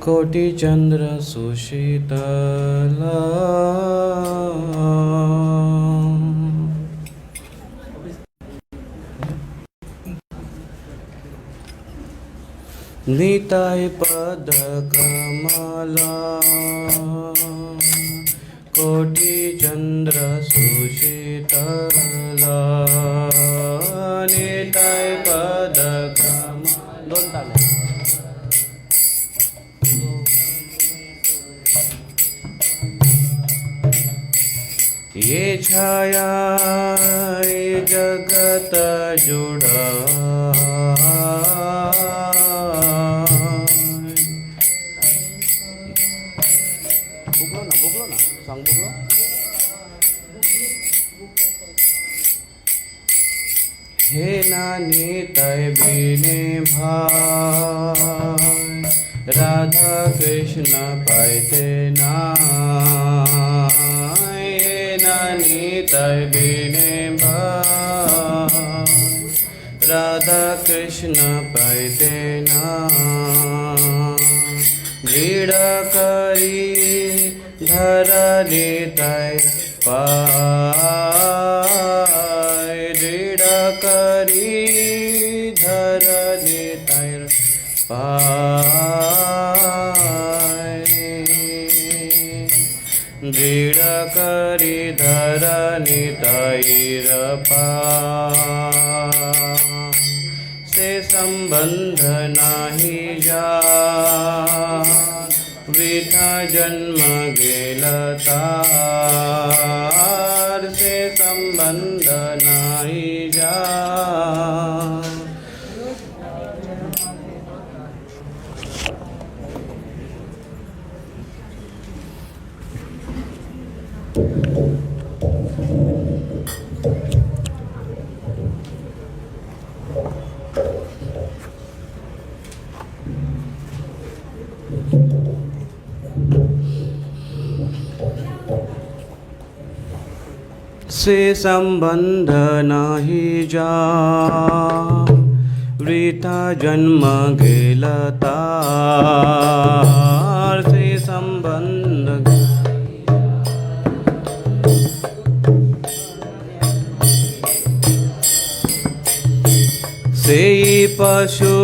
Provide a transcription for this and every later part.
कोटि चंद्र सुशीतला निताय पद कमला कोटि चंद्र सुशीतला निताय पद कमला दोन ताले ये छाया ये जगत जुड़ा बुकलो ना सॉन्ग बुकलो हे नानी तय बिने भाई राधा कृष्ण पाइते ना तय बिने भाई राधा कृष्ण पाइते ना दृढ़ करी धरनी तय पाय दृढ़ करी धरनी तय पाय दृढ़ करी धरनी तैर से संबंध नाही जा वृथा जन्म गेल तार से संबंध नाही जा से संबंध नाही जा वृथा जन्म गेल तार से संबंध से पशु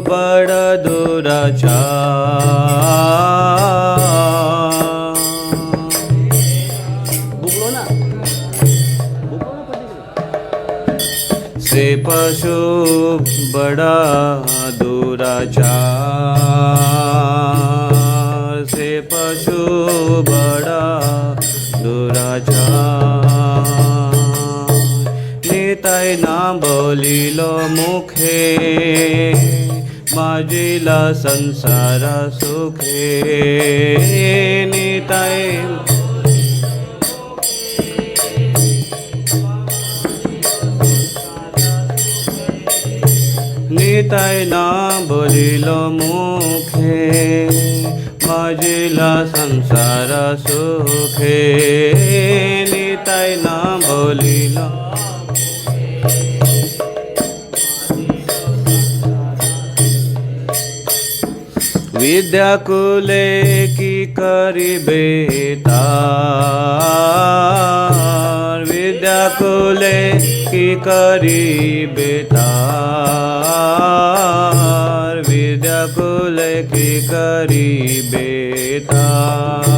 बड़ दुराचार से पशु बड़ा दुराचार से पशु बड़ा दुराचार निताय ना बोलिलो मुखे माजिला संसार सुखे निताय निताय ना बोलिलो मुखे मजिला संसार सुखे निताय ना बोलिलो विद्याकुले की करिबे तार विद्याकुले की करिबे तार विद्याकुले की करिबे तार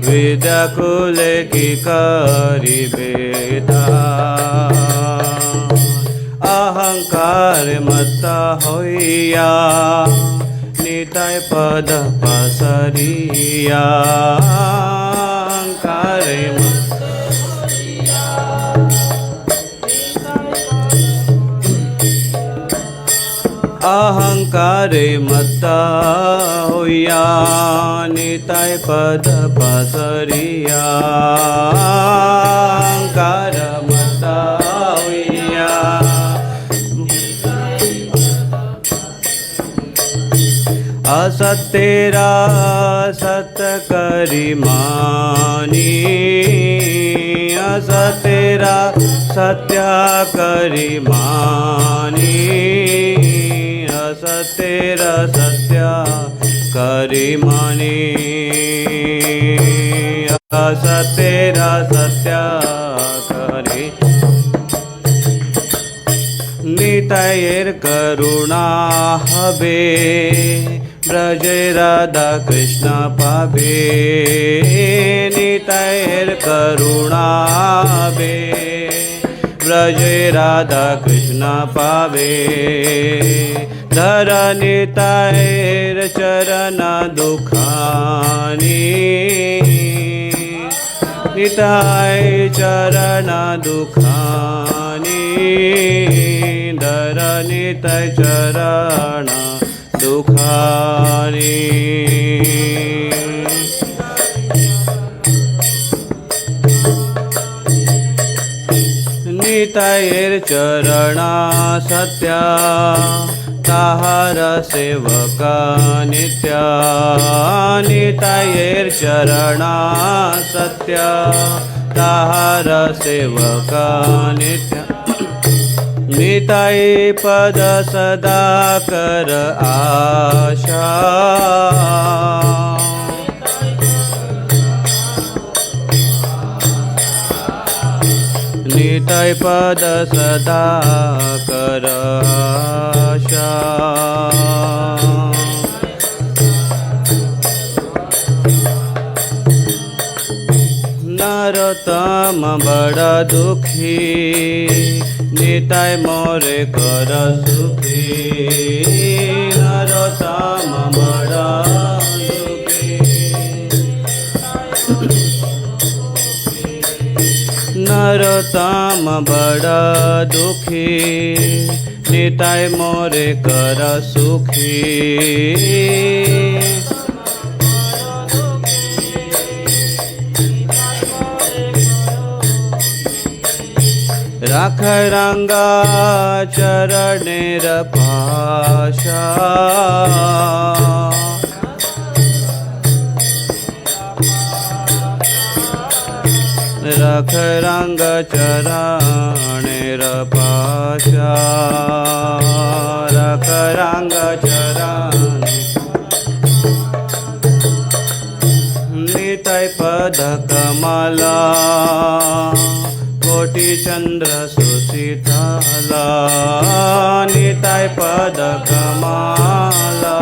विद्याकुले की करिबे तार अहंकार मत्ता होइया निताय पद पसरिया अहंकार अहंकार मत्ता होइया निताय पद पसरिया अहंकार मत्ता होइया असतेरा सत करी मानी असतेरा सत्या करी मानी असत्येरसत्या करिमणि असत्येरसत्या करि नितयेर करुणा हबे ब्रजे राधा कृष्ण पावे नितयेर करुणा हबे ब्रजे राधा कृष्ण पावे धर नितयेर चरण दुखानी निताय चरण दुखानी धर निताय चरण दुखानी नितायेर चरण सत्या ताहार सेवका नित्या नितायेर चरण सत्या ताहार सेवका नित्या निताय पद सदा कर आशा निताय पद सदा कर आशा नरोत्तम बड़ा दुखी निताय मोरे कर सुखी नरोत्तम बड़ा दुखी नरोत्तम बड़ा दुखी निताय मोरे कर सुखी राख रंगा चरणेर पाशा रख रंग चरणेर पाशा रख रंग चरण निताय पद कमला कोटि चंद्र सुशीतला निताय पद कमला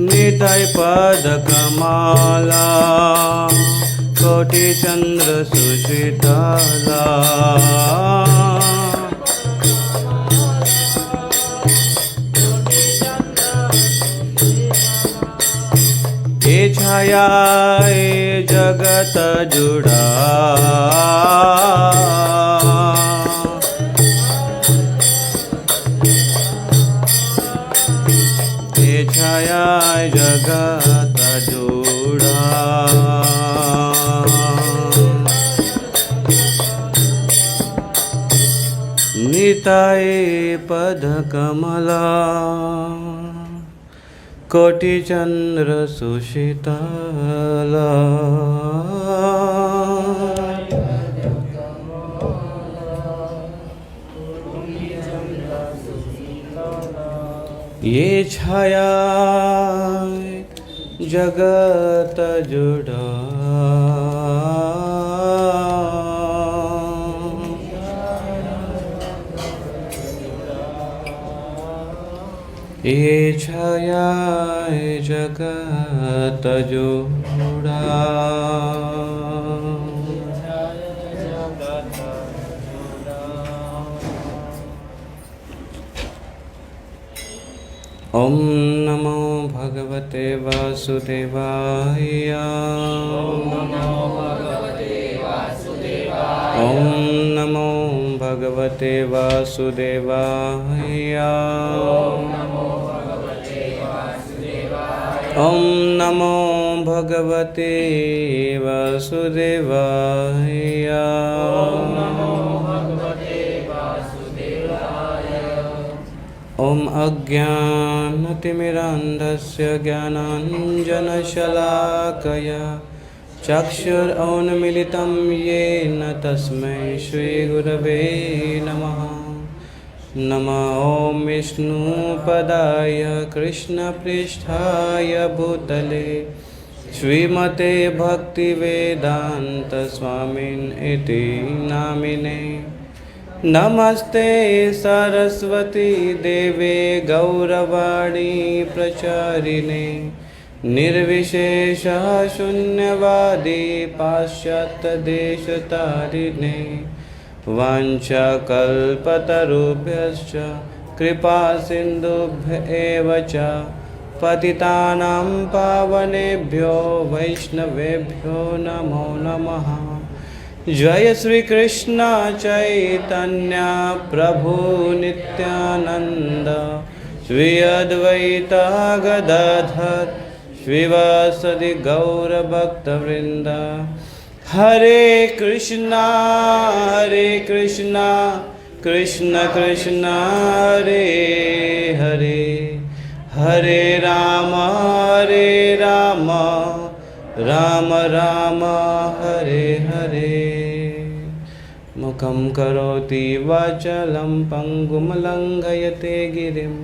निताय पद कमला कोटि चंद्र सुशीतला ये छाया जगत जुड़ा ये छाया जगत जुड़ा निताय पद कमला कोटि चंद्र सुशीतला ये छाया जगत जुड़ा ये छाया जगत जोड़ा ओम नमो भगवते वासुदेवाय ओम नमो भगवते वासुदेवाय ओम नमो भगवते वासुदेवाय ओम अज्ञानतिमिरान्धस्य ज्ञानाञ्जनशलाकया चक्षुरुन्मिलितं येन तस्मै श्रीगुरवे नमः। नमः ॐ विष्णुपदाय कृष्णपृष्ठाय भूतले श्रीमते भक्तिवेदान्तस्वामिन् इति नामिने। नमस्ते सरस्वती देवे गौरवाणी प्रचारिणे निर्विशेषः शून्यवादी पाश्चात्यदेशतारिणे। वाञ्छाकल्पतरुभ्यश्च कृपा सिन्धुभ्य एव च पतितानां पावनेभ्यो वैष्णवेभ्यो नमो नमः। जय श्री कृष्ण चैतन्य प्रभु नित्यानंद श्री अद्वैत गदाधर श्रीवासदि गौर भक्तवृंद। हरे कृष्णा कृष्ण कृष्ण हरे हरे, हरे राम राम राम हरे हरे। मुखं करोति वाचालं पंगुं लंघयते गिरिं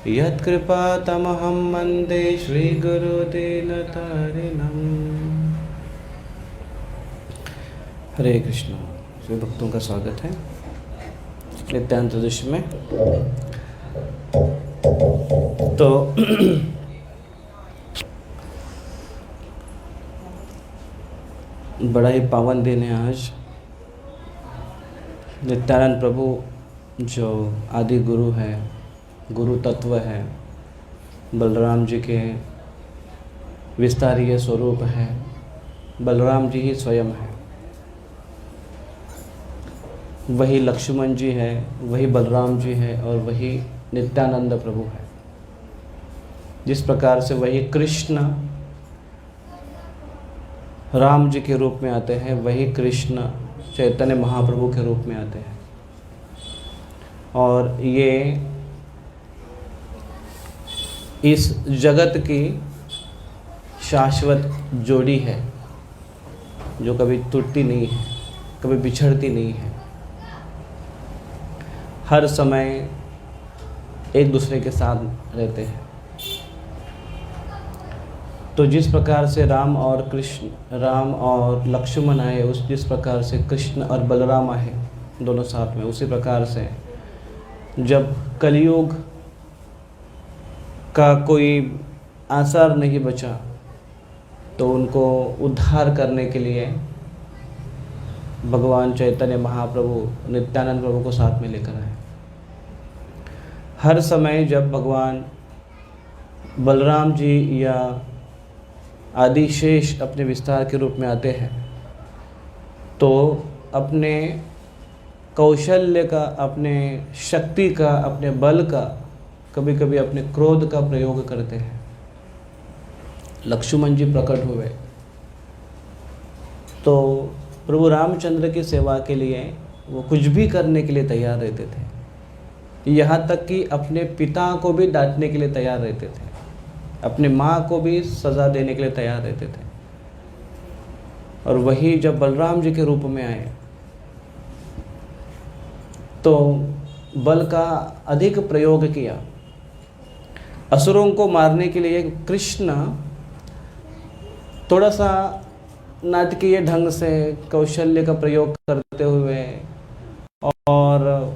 यत्कृपातमहं वन्दे श्रीगुरुदीनतारिणम्। हरे कृष्ण। सभी भक्तों का स्वागत है नित्यानंद दृश्य में। तो बड़ा ही पावन दिन है आज। नित्यानंद प्रभु जो आदि गुरु है, गुरु तत्व है, बलराम जी के विस्तारीय स्वरूप है, बलराम जी ही स्वयं है। वही लक्ष्मण जी है, वही बलराम जी है और वही नित्यानंद प्रभु है। जिस प्रकार से वही कृष्ण राम जी के रूप में आते हैं, वही कृष्ण चैतन्य महाप्रभु के रूप में आते हैं। और ये इस जगत की शाश्वत जोड़ी है जो कभी टूटती नहीं है, कभी बिछड़ती नहीं है। हर समय एक दूसरे के साथ रहते हैं। तो जिस प्रकार से राम और लक्ष्मण आए, जिस प्रकार से कृष्ण और बलराम आए दोनों साथ में, उसी प्रकार से जब कलयुग का कोई आसार नहीं बचा तो उनको उद्धार करने के लिए भगवान चैतन्य महाप्रभु नित्यानंद प्रभु को साथ में लेकर आए। हर समय जब भगवान बलराम जी या आदिशेष अपने विस्तार के रूप में आते हैं तो अपने कौशल्य का, अपने शक्ति का, अपने बल का, कभी कभी अपने क्रोध का प्रयोग करते हैं। लक्ष्मण जी प्रकट हुए तो प्रभु रामचंद्र की सेवा के लिए वो कुछ भी करने के लिए तैयार रहते थे। यहाँ तक कि अपने पिता को भी डांटने के लिए तैयार रहते थे, अपने माँ को भी सज़ा देने के लिए तैयार रहते थे। और वही जब बलराम जी के रूप में आए तो बल का अधिक प्रयोग किया। असुरों को मारने के लिए कृष्ण थोड़ा सा नाटकीय ढंग से कौशल्य का प्रयोग करते हुए और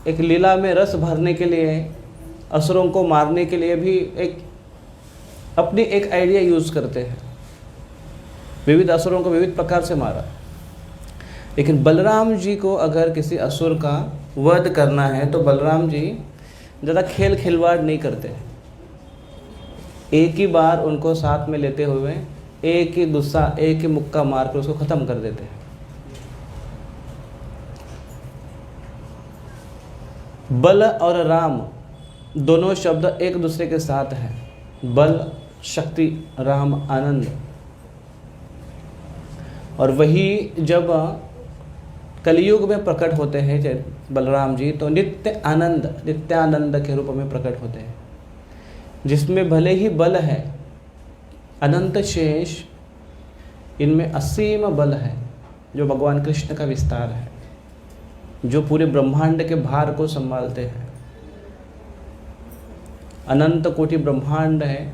एक लीला में रस भरने के लिए, असुरों को मारने के लिए भी अपनी एक आइडिया यूज़ करते हैं। विविध असुरों को विविध प्रकार से मारा। लेकिन बलराम जी को अगर किसी असुर का वध करना है तो बलराम जी ज़्यादा खेल खिलवाड़ नहीं करते। एक ही बार उनको साथ में लेते हुए एक ही मुक्का मार कर उसको ख़त्म कर देते हैं। बल और राम दोनों शब्द एक दूसरे के साथ हैं। बल शक्ति, राम आनंद। और वही जब कलयुग में प्रकट होते हैं बलराम जी तो नित्यानंद के रूप में प्रकट होते हैं, जिसमें भले ही बल है, अनंत शेष इनमें असीम बल है, जो भगवान कृष्ण का विस्तार है, जो पूरे ब्रह्मांड के भार को संभालते हैं। अनंत कोटि ब्रह्मांड है,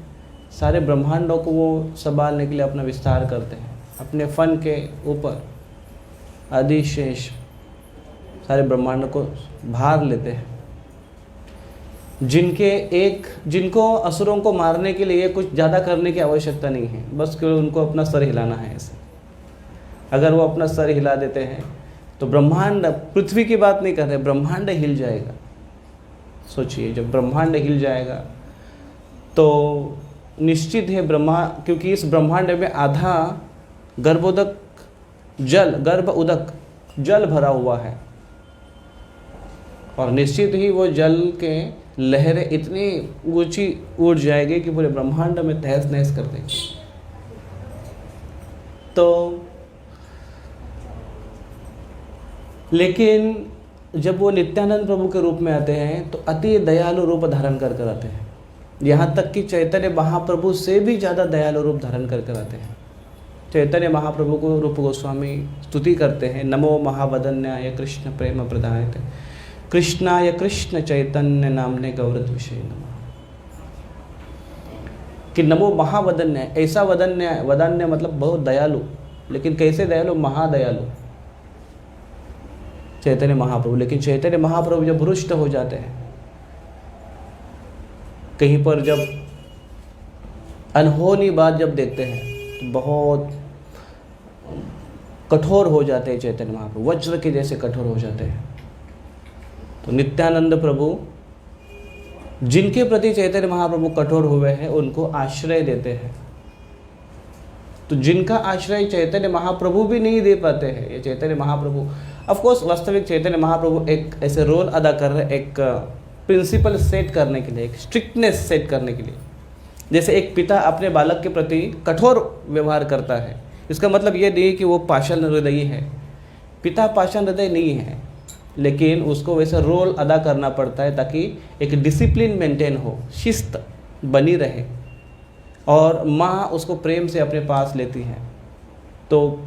सारे ब्रह्मांडों को वो संभालने के लिए अपना विस्तार करते हैं। अपने फन के ऊपर अधिशेष सारे ब्रह्मांड को भार लेते हैं। जिनको असुरों को मारने के लिए कुछ ज़्यादा करने की आवश्यकता नहीं है, बस केवल उनको अपना सर हिलाना है। ऐसे अगर वो अपना सर हिला देते हैं तो ब्रह्मांड, पृथ्वी की बात नहीं कर रहे, ब्रह्मांड हिल जाएगा। सोचिए, जब ब्रह्मांड हिल जाएगा तो निश्चित है क्योंकि इस ब्रह्मांड में आधा गर्भ उदक जल भरा हुआ है, और निश्चित ही वो जल के लहरें इतनी ऊंची उड़ जाएगी कि पूरे ब्रह्मांड में तहस नहस कर देंगे। तो लेकिन जब वो नित्यानंद प्रभु के रूप में आते हैं तो अति दयालु रूप धारण कर कर आते हैं। यहाँ तक कि चैतन्य महाप्रभु से भी ज़्यादा दयालु रूप धारण कर कर आते हैं। चैतन्य महाप्रभु को रूप गोस्वामी स्तुति करते हैं, नमो महावदन्याय कृष्ण प्रेम प्रदायते कृष्णाय कृष्ण चैतन्य नामने गौरद्विषे नमः। कि नमो महावदन्याय, ऐसा वदन्य मतलब बहुत दयालु, लेकिन कैसे दयालु? महादयालु चैतन्य महाप्रभु। लेकिन चैतन्य महाप्रभु जब रुष्ट हो जाते हैं, कहीं पर जब अनहोनी बात जब देखते हैं तो बहुत कठोर हो जाते हैं। चैतन्य महाप्रभु वज्र के जैसे कठोर हो जाते हैं। तो नित्यानंद प्रभु, जिनके प्रति चैतन्य महाप्रभु कठोर हुए हैं, उनको आश्रय देते हैं। तो जिनका आश्रय चैतन्य महाप्रभु भी नहीं दे पाते हैं, ये चैतन्य महाप्रभु, ऑफ कोर्स वास्तविक चैतन्य महाप्रभु एक ऐसे रोल अदा कर रहे हैं, एक प्रिंसिपल सेट करने के लिए, एक स्ट्रिक्टनेस सेट करने के लिए। जैसे एक पिता अपने बालक के प्रति कठोर व्यवहार करता है, इसका मतलब ये नहीं कि वो पाषाण हृदयी है। पिता पाषाण हृदय नहीं है, लेकिन उसको वैसा रोल अदा करना पड़ता है ताकि एक डिसिप्लिन मेंटेन हो, शिस्त बनी रहे, और माँ उसको प्रेम से अपने पास लेती है। तो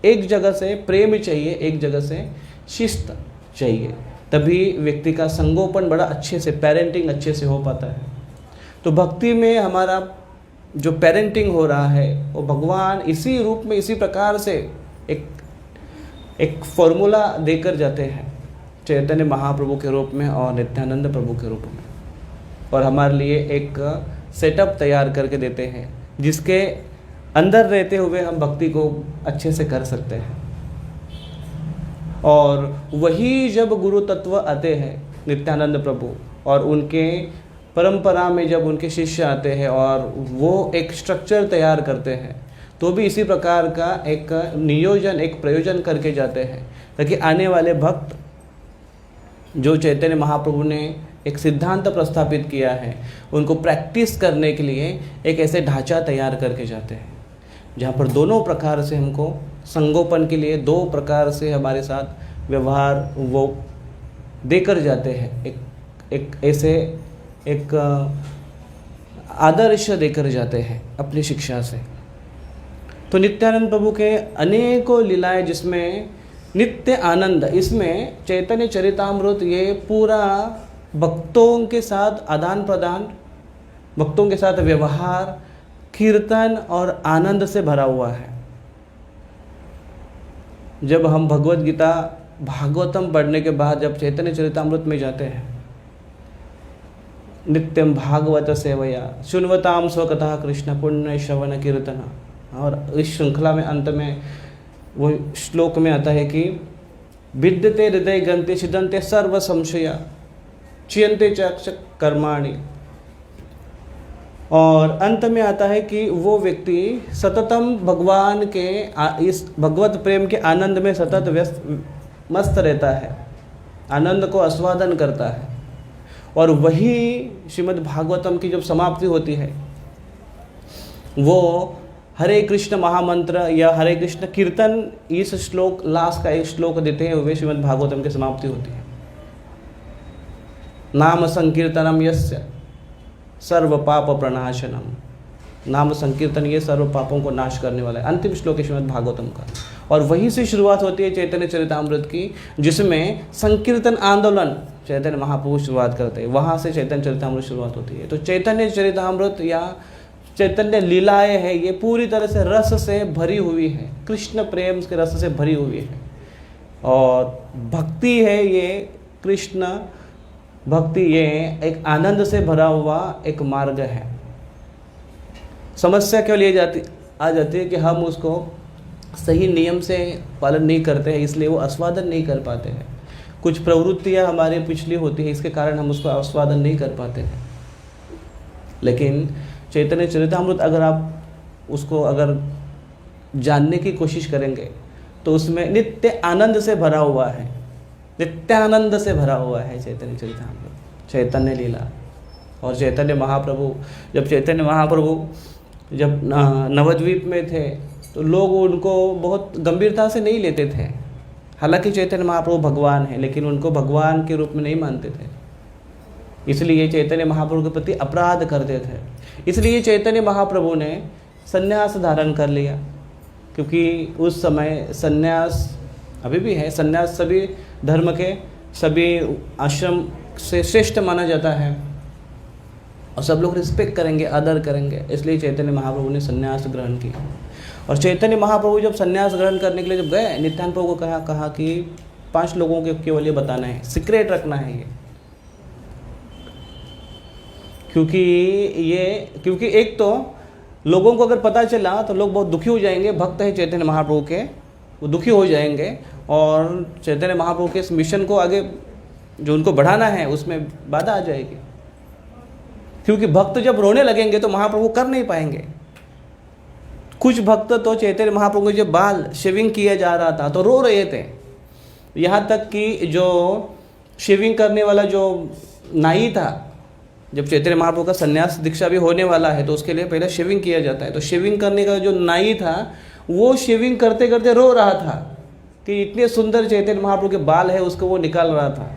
एक जगह से प्रेम चाहिए, एक जगह से शिस्त चाहिए, तभी व्यक्ति का संगोपन बड़ा अच्छे से, पेरेंटिंग अच्छे से हो पाता है। तो भक्ति में हमारा जो पेरेंटिंग हो रहा है वो भगवान इसी रूप में, इसी प्रकार से एक फॉर्मूला देकर जाते हैं चैतन्य महाप्रभु के रूप में और नित्यानंद प्रभु के रूप में, और हमारे लिए एक सेटअप तैयार करके देते हैं जिसके अंदर रहते हुए हम भक्ति को अच्छे से कर सकते हैं। और वही जब गुरु तत्व आते हैं नित्यानंद प्रभु, और उनके परंपरा में जब उनके शिष्य आते हैं और वो एक स्ट्रक्चर तैयार करते हैं, तो भी इसी प्रकार का एक नियोजन, एक प्रयोजन करके जाते हैं, ताकि आने वाले भक्त जो चैतन्य महाप्रभु ने एक सिद्धांत प्रस्थापित किया है, उनको प्रैक्टिस करने के लिए एक ऐसे ढांचा तैयार करके जाते हैं, जहाँ पर दोनों प्रकार से हमको संगोपन के लिए, दो प्रकार से हमारे साथ व्यवहार वो देकर जाते हैं। एक ऐसे एक आदर्श देकर जाते हैं अपनी शिक्षा से। तो नित्यानंद प्रभु के अनेकों लीलाएं जिसमें नित्य आनंद, इसमें चैतन्य चरितामृत ये पूरा भक्तों के साथ आदान प्रदान, भक्तों के साथ व्यवहार, कीर्तन और आनंद से भरा हुआ है। जब हम भगवत गीता, भागवतम पढ़ने के बाद जब चैतन्य चरितामृत में जाते हैं, नित्यम भागवत सेवया शृण्वताम स्वकतः कृष्ण पुण्य श्रवण कीर्तन, और इस श्रृंखला में अंत में वो श्लोक में आता है कि विद्यते हृदय ग्रंथि छिदन्ते सर्व संशया चियन्ते च कर्माणि, और अंत में आता है कि वो व्यक्ति सततम भगवान के इस भगवत प्रेम के आनंद में सतत व्यस्त मस्त रहता है, आनंद को आस्वादन करता है। और वही श्रीमद् भागवतम की जब समाप्ति होती है, वो हरे कृष्ण महामंत्र या हरे कृष्ण कीर्तन, इस श्लोक, लास्ट का एक श्लोक देते हुए श्रीमद् भागवतम की समाप्ति होती है। नाम संकीर्तनम यस्य सर्व पाप प्रणाशनम नाम संकीर्तन ये सर्व पापों को नाश करने वाला है। अंतिम श्लोक है श्रीमद् भागवतम का, और वहीं से शुरुआत होती है चैतन्य चरितामृत की, जिसमें संकीर्तन आंदोलन चैतन्य महाप्रभु शुरुआत करते हैं। वहाँ से चैतन्य चरितामृत शुरुआत होती है। तो चैतन्य चरितामृत या चैतन्य लीलाएँ है, ये पूरी तरह से रस से भरी हुई है, कृष्ण प्रेम के रस से भरी हुई है। और भक्ति है ये, कृष्ण भक्ति ये एक आनंद से भरा हुआ एक मार्ग है। समस्या क्यों आ जाती है कि हम उसको सही नियम से पालन नहीं करते हैं, इसलिए वो आस्वादन नहीं कर पाते हैं। कुछ प्रवृत्तियाँ हमारी पिछली होती है, इसके कारण हम उसको आस्वादन नहीं कर पाते हैं। लेकिन चैतन्य चरितामृत अगर आप उसको अगर जानने की कोशिश करेंगे तो उसमें नित्य आनंद से भरा हुआ है, नित्यानंद से भरा हुआ है चैतन्य चरितामृत, चैतन्य लीला। और चैतन्य महाप्रभु जब नवद्वीप में थे तो लोग उनको बहुत गंभीरता से नहीं लेते थे। हालांकि चैतन्य महाप्रभु भगवान है, लेकिन उनको भगवान के रूप में नहीं मानते थे, इसलिए चैतन्य महाप्रभु के प्रति अपराध करते थे। इसलिए चैतन्य महाप्रभु ने संन्यास धारण कर लिया, क्योंकि उस समय संन्यास अभी भी है, संन्यास सभी धर्म के सभी आश्रम से श्रेष्ठ माना जाता है और सब लोग रिस्पेक्ट करेंगे, आदर करेंगे। इसलिए चैतन्य महाप्रभु ने संन्यास ग्रहण किया। और चैतन्य महाप्रभु जब संन्यास ग्रहण करने के लिए जब गए, नित्यानंद प्रभु को कहा कि 5 लोगों के केवल ये बताना है, सीक्रेट रखना है ये, क्योंकि एक तो लोगों को अगर पता चला तो लोग बहुत दुखी हो जाएंगे, भक्त है चैतन्य महाप्रभु के, वो दुखी हो जाएंगे और चैतन्य महाप्रभु के इस मिशन को आगे जो उनको बढ़ाना है उसमें बाधा आ जाएगी। क्योंकि भक्त जब रोने लगेंगे तो महाप्रभु कर नहीं पाएंगे। कुछ भक्त तो चैतन्य महाप्रभु के जब बाल शेविंग किया जा रहा था तो रो रहे थे, यहाँ तक कि जो शेविंग करने वाला जो नाई था, जब चैतन्य महाप्रभु का संन्यास दीक्षा भी होने वाला है तो उसके लिए पहले शेविंग किया जाता है, तो शेविंग करने का जो नाई था वो शेविंग करते करते रो रहा था कि इतने सुंदर चैतन्य महाप्रभु के बाल है, उसको वो निकाल रहा था।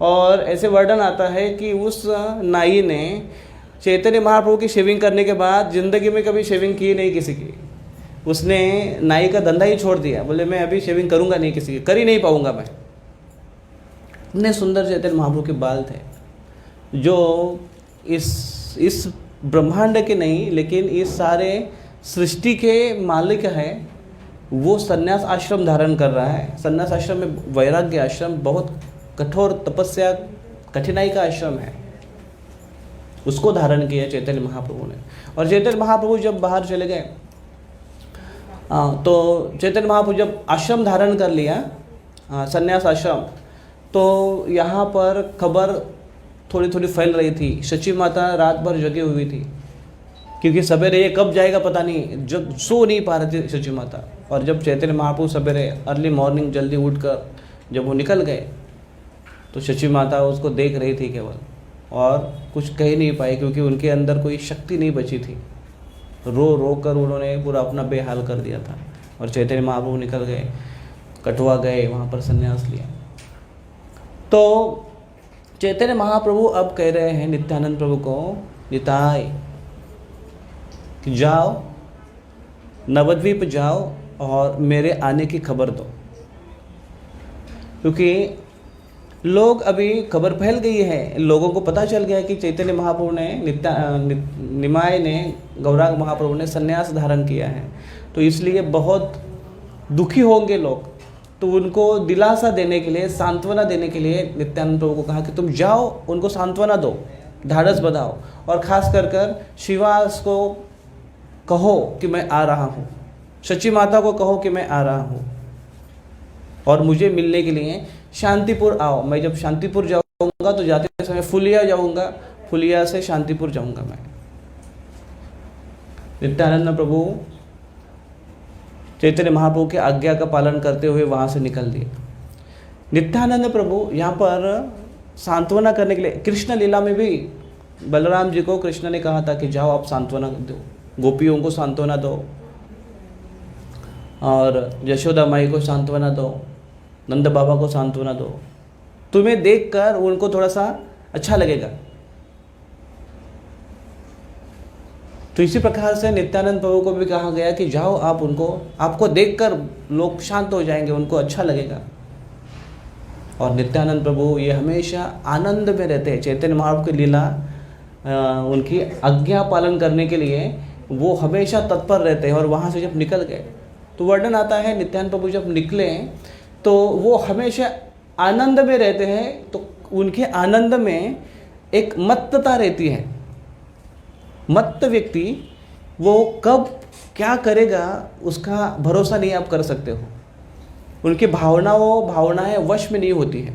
और ऐसे वर्णन आता है कि उस नाई ने चैतन्य महाप्रभु की शेविंग करने के बाद ज़िंदगी में कभी शेविंग की नहीं किसी की, उसने नाई का धंधा ही छोड़ दिया, बोले मैं अभी शेविंग करूँगा नहीं किसी की, कर ही नहीं पाऊँगा मैं। इतने सुंदर चैतन्य महाप्रभु के बाल थे, जो इस ब्रह्मांड के नहीं लेकिन इस सारे सृष्टि के मालिक है। वो संन्यास आश्रम धारण कर रहा है। संन्यास आश्रम में वैराग्य आश्रम, बहुत कठोर तपस्या कठिनाई का आश्रम है, उसको धारण किया चैतन्य महाप्रभु ने। और चैतन्य महाप्रभु जब बाहर चले गए तो चैतन्य महाप्रभु जब आश्रम धारण कर लिया, संन्यास आश्रम, तो यहाँ पर खबर थोड़ी थोड़ी फैल रही थी। सची माता रात भर जगी हुई थी, क्योंकि सवेरे ये कब जाएगा पता नहीं, जब सो नहीं पा रही थी सची माता। और जब चैतन्य महाप्रभु सवेरे अर्ली मॉर्निंग जल्दी उठकर जब वो निकल गए तो सची माता उसको देख रही थी केवल, और कुछ कह नहीं पाई, क्योंकि उनके अंदर कोई शक्ति नहीं बची थी। रो रो कर उन्होंने पूरा अपना बेहाल कर दिया था। और चैतन्य महाप्रभु निकल गए, कटवा गए, वहाँ पर संन्यास लिया। तो चैतन्य महाप्रभु अब कह रहे हैं नित्यानंद प्रभु को, निताय कि जाओ नवद्वीप जाओ और मेरे आने की खबर दो। क्योंकि लोग अभी खबर फैल गई है, लोगों को पता चल गया है कि चैतन्य महाप्रभु ने निमाय ने गौरांग महाप्रभु ने संन्यास धारण किया है, तो इसलिए बहुत दुखी होंगे लोग। तो उनको दिलासा देने के लिए, सांत्वना देने के लिए नित्यानंद प्रभु को कहा कि तुम जाओ, उनको सांत्वना दो, ढाढ़स बधाओ, और ख़ास कर श्रीवास को कहो कि मैं आ रहा हूँ, सची माता को कहो कि मैं आ रहा हूँ और मुझे मिलने के लिए शांतिपुर आओ। मैं जब शांतिपुर जाऊँगा तो जाते समय फुलिया जाऊँगा, फुलिया से शांतिपुर जाऊँगा मैं। नित्यानंद प्रभु चैतन्य महाप्रभु के आज्ञा का पालन करते हुए वहाँ से निकल दिए। नित्यानंद प्रभु यहाँ पर सांत्वना करने के लिए, कृष्ण लीला में भी बलराम जी को कृष्ण ने कहा था कि जाओ आप सांत्वना दो, गोपियों को सांत्वना दो, और यशोदा माई को सांत्वना दो, नंद बाबा को सांत्वना दो, तुम्हें देखकर उनको थोड़ा सा अच्छा लगेगा। तो इसी प्रकार से नित्यानंद प्रभु को भी कहा गया कि जाओ आप आपको देखकर लोग शांत हो जाएंगे, उनको अच्छा लगेगा। और नित्यानंद प्रभु ये हमेशा आनंद में रहते हैं। चैतन्य महाप्रभु की लीला, उनकी आज्ञा पालन करने के लिए वो हमेशा तत्पर रहते हैं। और वहाँ से जब निकल गए तो वर्णन आता है, नित्यानंद प्रभु जब निकले तो वो हमेशा आनंद में रहते हैं। तो उनके आनंद में एक मत्तता रहती है। मत्त व्यक्ति वो कब क्या करेगा उसका भरोसा नहीं आप कर सकते हो। उनकी भावनाएं वश में नहीं होती है।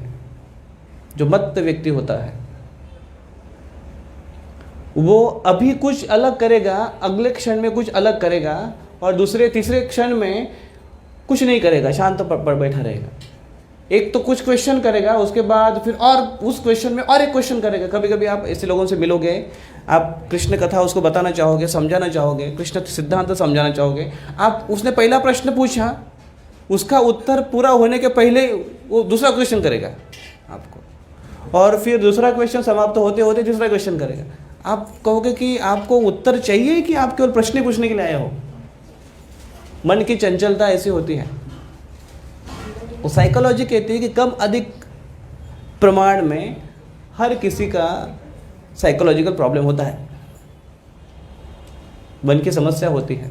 जो मत्त व्यक्ति होता है वो अभी कुछ अलग करेगा, अगले क्षण में कुछ अलग करेगा, और दूसरे तीसरे क्षण में कुछ नहीं करेगा, शांत पर बैठा रहेगा। एक तो कुछ क्वेश्चन करेगा, उसके बाद फिर और उस क्वेश्चन में और एक क्वेश्चन करेगा। कभी कभी आप ऐसे लोगों से मिलोगे, आप कृष्ण कथा उसको बताना चाहोगे, समझाना चाहोगे, कृष्ण सिद्धांत समझाना चाहोगे। आप उसने पहला प्रश्न पूछा, उसका उत्तर पूरा होने के पहले वो दूसरा क्वेश्चन करेगा आपको, और फिर दूसरा क्वेश्चन समाप्त होते होते तीसरा क्वेश्चन करेगा। आप कहोगे कि आपको उत्तर चाहिए कि आप केवल प्रश्न पूछने के लिए आए हो। मन की चंचलता ऐसी होती है। वो साइकोलॉजी कहती है कि कम अधिक प्रमाण में हर किसी का साइकोलॉजिकल प्रॉब्लम होता है, मन की समस्या होती है।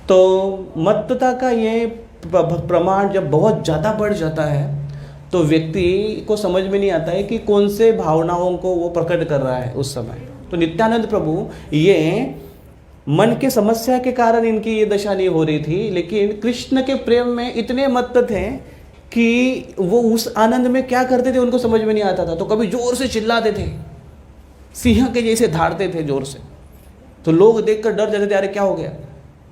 तो मत्तता का ये प्रमाण जब बहुत ज़्यादा बढ़ जाता है तो व्यक्ति को समझ में नहीं आता है कि कौन से भावनाओं को वो प्रकट कर रहा है उस समय। तो नित्यानंद प्रभु ये मन के समस्या के कारण इनकी ये दशा नहीं हो रही थी, लेकिन कृष्ण के प्रेम में इतने मत्त थे कि वो उस आनंद में क्या करते थे उनको समझ में नहीं आता था। तो कभी जोर से चिल्लाते थे, सिंह के जैसे धाड़ते थे जोर से, तो लोग देखकर डर जाते थे, अरे क्या हो गया।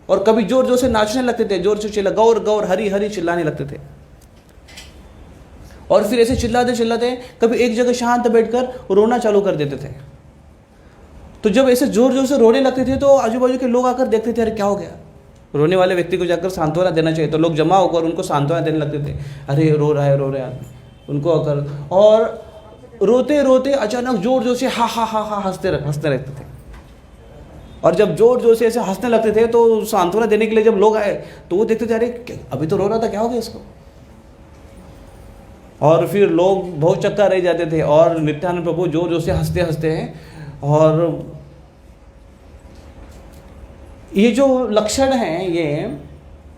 और कभी जोर जोर से नाचने लगते थे, जोर से चिल्ला गौर गौर हरी हरी चिल्लाने लगते थे। और फिर ऐसे चिल्लाते चिल्लाते कभी एक जगह शांत बैठकर रोना चालू कर देते थे। तो जब ऐसे जोर जोर से रोने लगते थे तो आजू बाजू के लोग आकर देखते थे, अरे क्या हो गया। रोने वाले व्यक्ति को जाकर सांत्वना देना चाहिए, तो लोग जमा होकर उनको सांत्वना देने लगते थे, अरे रो रहा है आदमी, उनको आकर। और रोते रोते अचानक जोर जोर से हा हा हा हा हंसते रहते थे। और जब जोर जोर से ऐसे हंसने लगते थे तो सांत्वना देने के लिए जब लोग आए तो वो देखते थे, अरे अभी तो रो रहा था, क्या हो गया इसको। और फिर लोग बहुत चक्का रह जाते थे और नित्यानंद प्रभु जोर जोर से हंसते हंसते हैं। और ये जो लक्षण हैं ये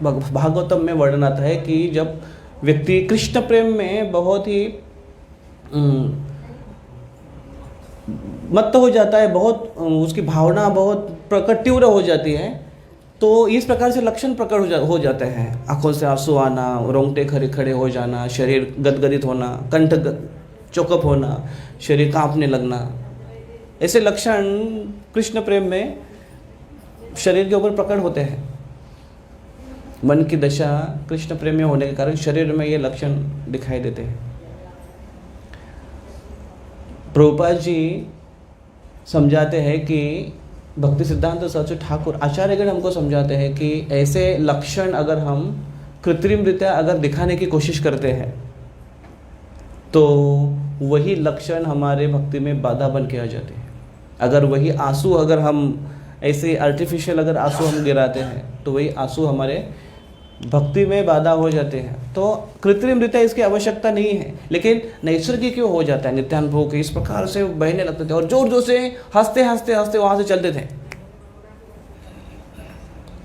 भागवतम में वर्णन आता है कि जब व्यक्ति कृष्ण प्रेम में बहुत ही मत्त हो जाता है, बहुत उसकी भावना बहुत प्रकट तीव्र हो जाती है, तो इस प्रकार से लक्षण प्रकट हो जाते हैं। आंखों से आंसू आना, रोंगटे खड़े खड़े हो जाना, शरीर गदगदित होना, कंठ चौकअप होना, शरीर कांपने लगना, ऐसे लक्षण कृष्ण प्रेम में शरीर के ऊपर प्रकट होते हैं। मन की दशा कृष्ण प्रेम में होने के कारण शरीर में ये लक्षण दिखाई देते हैं। प्रभुपाद जी समझाते हैं कि भक्ति सिद्धांत सरस्वती ठाकुर आचार्यगण हमको समझाते हैं कि ऐसे लक्षण अगर हम कृत्रिम रीत्या अगर दिखाने की कोशिश करते हैं तो वही लक्षण हमारे भक्ति में बाधा बन के आ जाते हैं। अगर वही आंसू अगर हम ऐसे आर्टिफिशियल अगर आंसू हम गिराते हैं तो वही आंसू हमारे भक्ति में बाधा हो जाते हैं। तो कृत्रिम रीत्या इसकी आवश्यकता नहीं है, लेकिन नैसर्गिक क्यों हो जाता है। नित्यानंद प्रभु के इस प्रकार से बहने लगते थे और जोर जोर से हंसते हंसते हंसते वहाँ से चलते थे।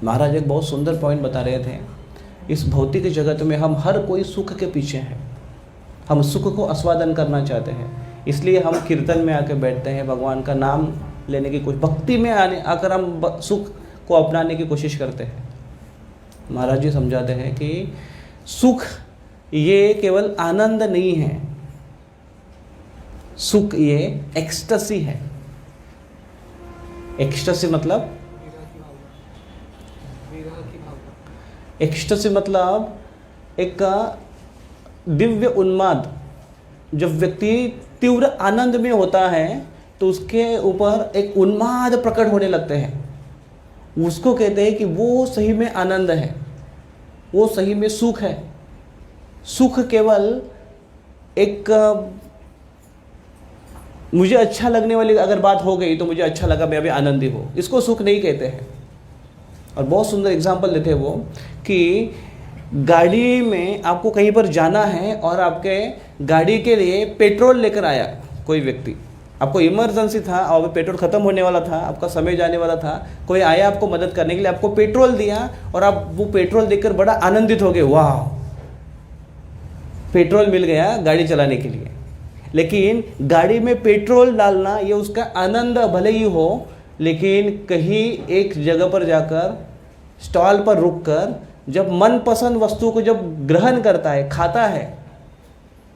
महाराज एक बहुत सुंदर पॉइंट बता रहे थे, इस भौतिक जगत में हम हर कोई सुख के पीछे हैं, हम सुख को आस्वादन करना चाहते हैं, इसलिए हम कीर्तन में आकर बैठते हैं, भगवान का नाम लेने की कोशिश, भक्ति में आकर हम सुख को अपनाने की कोशिश करते हैं। महाराज जी समझाते हैं कि सुख ये केवल आनंद नहीं है, सुख ये एक्सटेसी है। एक्सटेसी मतलब एक दिव्य उन्माद। जब व्यक्ति तीव्र आनंद में होता है तो उसके ऊपर एक उन्माद प्रकट होने लगते हैं, उसको कहते हैं कि वो सही में आनंद है, वो सही में सुख है। सुख केवल एक मुझे अच्छा लगने वाली अगर बात हो गई तो मुझे अच्छा लगा, मैं अभी आनंदी हूँ, इसको सुख नहीं कहते हैं। और बहुत सुंदर एग्जाम्पल देते हैं वो कि गाड़ी में आपको कहीं पर जाना है और आपके गाड़ी के लिए पेट्रोल लेकर आया कोई व्यक्ति, आपको इमरजेंसी था और पेट्रोल ख़त्म होने वाला था, आपका समय जाने वाला था, कोई आया आपको मदद करने के लिए, आपको पेट्रोल दिया और आप वो पेट्रोल देकर बड़ा आनंदित हो गए, वाह पेट्रोल मिल गया गाड़ी चलाने के लिए। लेकिन गाड़ी में पेट्रोल डालना ये उसका आनंद भले ही हो, लेकिन कहीं एक जगह पर जाकर स्टॉल पर रुककर जब मनपसंद वस्तु को जब ग्रहण करता है, खाता है,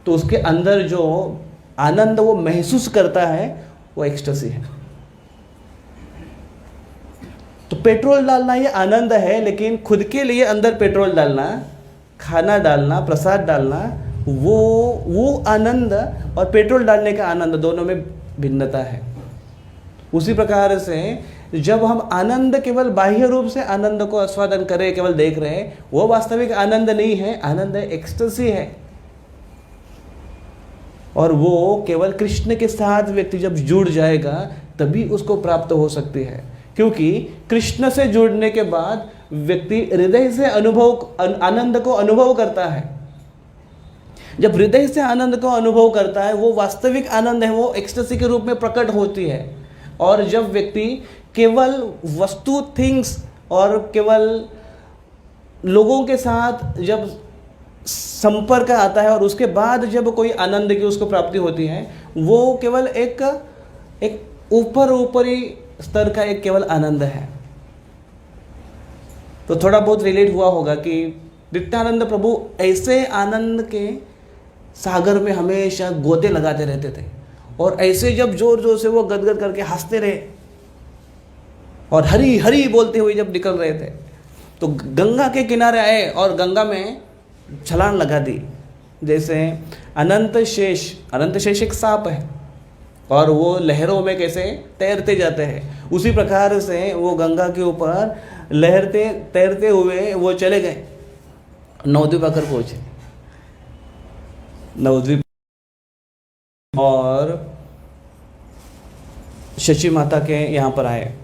तो उसके अंदर जो आनंद वो महसूस करता है वो एक्सटेसी है। तो पेट्रोल डालना ये आनंद है, लेकिन खुद के लिए अंदर पेट्रोल डालना, खाना डालना, प्रसाद डालना, वो आनंद और पेट्रोल डालने का आनंद दोनों में भिन्नता है। उसी प्रकार से जब हम आनंद केवल बाह्य रूप से आनंद को आस्वादन करें, केवल देख रहे हैं, वो वास्तविक आनंद नहीं है, आनंद है एक्सटेसी है। और वो केवल कृष्ण के साथ व्यक्ति जब जुड़ जाएगा तभी उसको प्राप्त हो सकती है, क्योंकि कृष्ण से जुड़ने के बाद व्यक्ति हृदय से आनंद को अनुभव करता है। जब हृदय से आनंद को अनुभव करता है, वो वास्तविक आनंद है, वो एक्सटेसी के रूप में प्रकट होती है। और जब व्यक्ति केवल वस्तु थिंग्स और केवल लोगों के साथ जब संपर्क आता है और उसके बाद जब कोई आनंद की उसको प्राप्ति होती है, वो केवल एक ऊपरी स्तर का एक केवल आनंद है। तो थोड़ा बहुत रिलेट हुआ होगा कि नित्यानंद प्रभु ऐसे आनंद के सागर में हमेशा गोते लगाते रहते थे, और ऐसे जब जोर जोर से वो गदगद करके हंसते रहे और हरी हरी बोलते हुए जब निकल रहे थे, तो गंगा के किनारे आए और गंगा में छलांग लगा दी। जैसे अनंत शेष एक सांप है और वो लहरों में कैसे तैरते जाते हैं, उसी प्रकार से वो गंगा के ऊपर तैरते हुए वो चले गए, नवद्वीप आकर पहुंचे। नवद्वीप और शची माता के यहाँ पर आए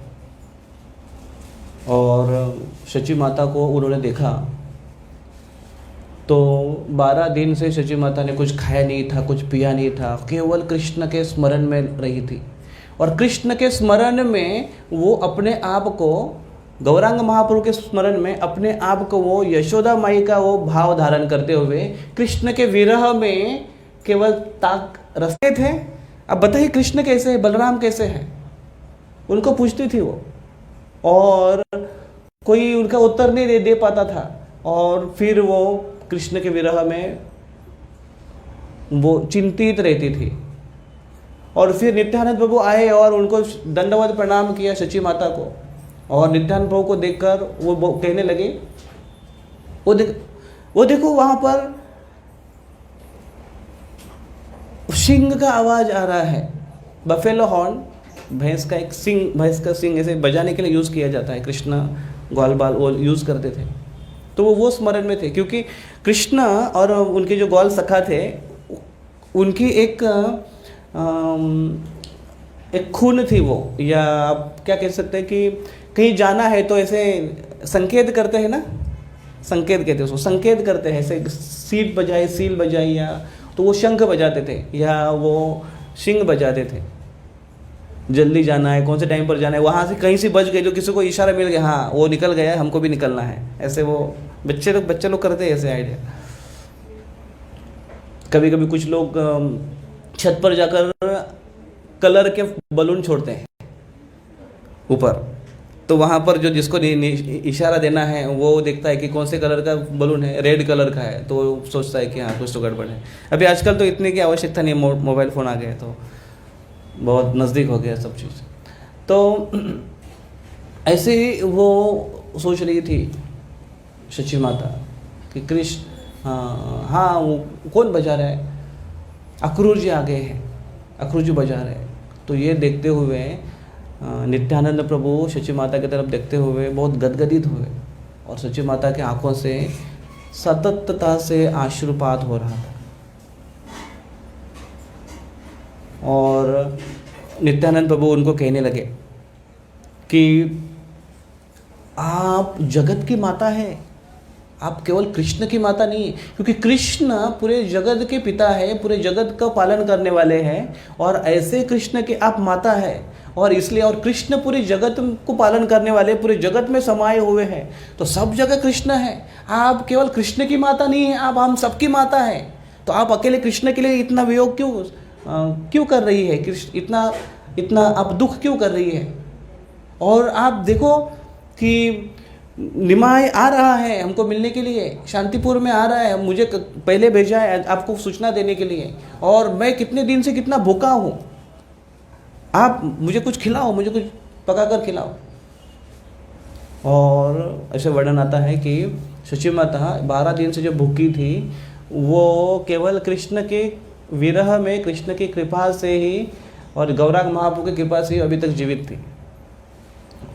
और शची माता को उन्होंने देखा तो 12 दिन से शची माता ने कुछ खाया नहीं था, कुछ पिया नहीं था, केवल कृष्ण के स्मरण में रही थी। और कृष्ण के स्मरण में वो अपने आप को, गौरांग महाप्रभु के स्मरण में अपने आप को वो यशोदा माई का वो भाव धारण करते हुए कृष्ण के विरह में केवल ताक रखते थे। अब बताइए कृष्ण कैसे है, बलराम कैसे है, उनको पूछती थी वो, और कोई उनका उत्तर नहीं दे पाता था। और फिर वो कृष्ण के विरह में वो चिंतित रहती थी। और फिर नित्यानंद प्रभु आए और उनको दंडवत प्रणाम किया शची माता को, और नित्यानंद प्रभु को देखकर वो कहने लगे, वो देखो वहां पर सिंह का आवाज आ रहा है, बफेलो हॉर्न, भैंस का सिंग ऐसे बजाने के लिए यूज किया जाता है, कृष्ण ग्वाल बाल वो यूज करते थे। तो वो स्मरण में थे, क्योंकि कृष्ण और उनके जो ग्वाल सखा थे, उनकी एक खून थी वो, या आप क्या कह सकते हैं कि कहीं जाना है तो ऐसे संकेत करते हैं ना, संकेत कहते हैं उसको, संकेत करते हैं, ऐसे सील बजाई या तो वो शंख बजाते थे या वो शिंग बजाते थे। जल्दी जाना है, कौन से टाइम पर जाना है, वहाँ से कहीं से बच गए, जो किसी को इशारा मिल गया, हाँ वो निकल गया, हमको भी निकलना है, ऐसे वो बच्चे लोग करते हैं ऐसे आइडिया। कभी कभी कुछ लोग छत पर जाकर कलर के बलून छोड़ते हैं ऊपर, तो वहाँ पर जो जिसको इशारा देना है वो देखता है कि कौन से कलर का बलून है, रेड कलर का है, तो वो सोचता है कि हाँ कुछ तो गड़बड़ है। अभी आजकल तो इतने की आवश्यकता नहीं है, मोबाइल फ़ोन आ गए तो बहुत नज़दीक हो गया सब चीज़। तो ऐसे ही वो सोच रही थी शची माता कि कृष्ण हाँ वो कौन बजा रहा है, अक्रूर जी आ गए हैं, अक्रूर जी बजा रहे हैं। तो ये देखते हुए नित्यानंद प्रभु शची माता की तरफ देखते हुए बहुत गदगदित हुए, और शची माता की आंखों से सततता से आश्रुपात हो रहा था। और नित्यानंद प्रभु उनको कहने लगे कि आप जगत की माता है, आप केवल कृष्ण की माता नहीं है, क्योंकि कृष्ण पूरे जगत के पिता है, पूरे जगत का पालन करने वाले हैं, और ऐसे कृष्ण के आप माता है, और इसलिए और कृष्ण पूरे जगत को पालन करने वाले, पूरे जगत में समाये हुए हैं, तो सब जगह कृष्ण है। आप केवल कृष्ण की माता नहीं है, आप हम सबकी माता है। तो आप अकेले कृष्ण के लिए इतना वियोग क्यों कर रही है, इतना आप दुख क्यों कर रही है? और आप देखो कि निमाय आ रहा है हमको मिलने के लिए, शांतिपुर में आ रहा है, मुझे पहले भेजा है आपको सूचना देने के लिए, और मैं कितने दिन से कितना भूखा हूँ, आप मुझे कुछ खिलाओ, मुझे कुछ पका कर खिलाओ। और ऐसे वर्णन आता है कि शची माता 12 दिन से जो भूखी थी, वो केवल कृष्ण के विरह में, कृष्ण की कृपा से ही और गौरांग महाप्रभु की कृपा से ही अभी तक जीवित थी।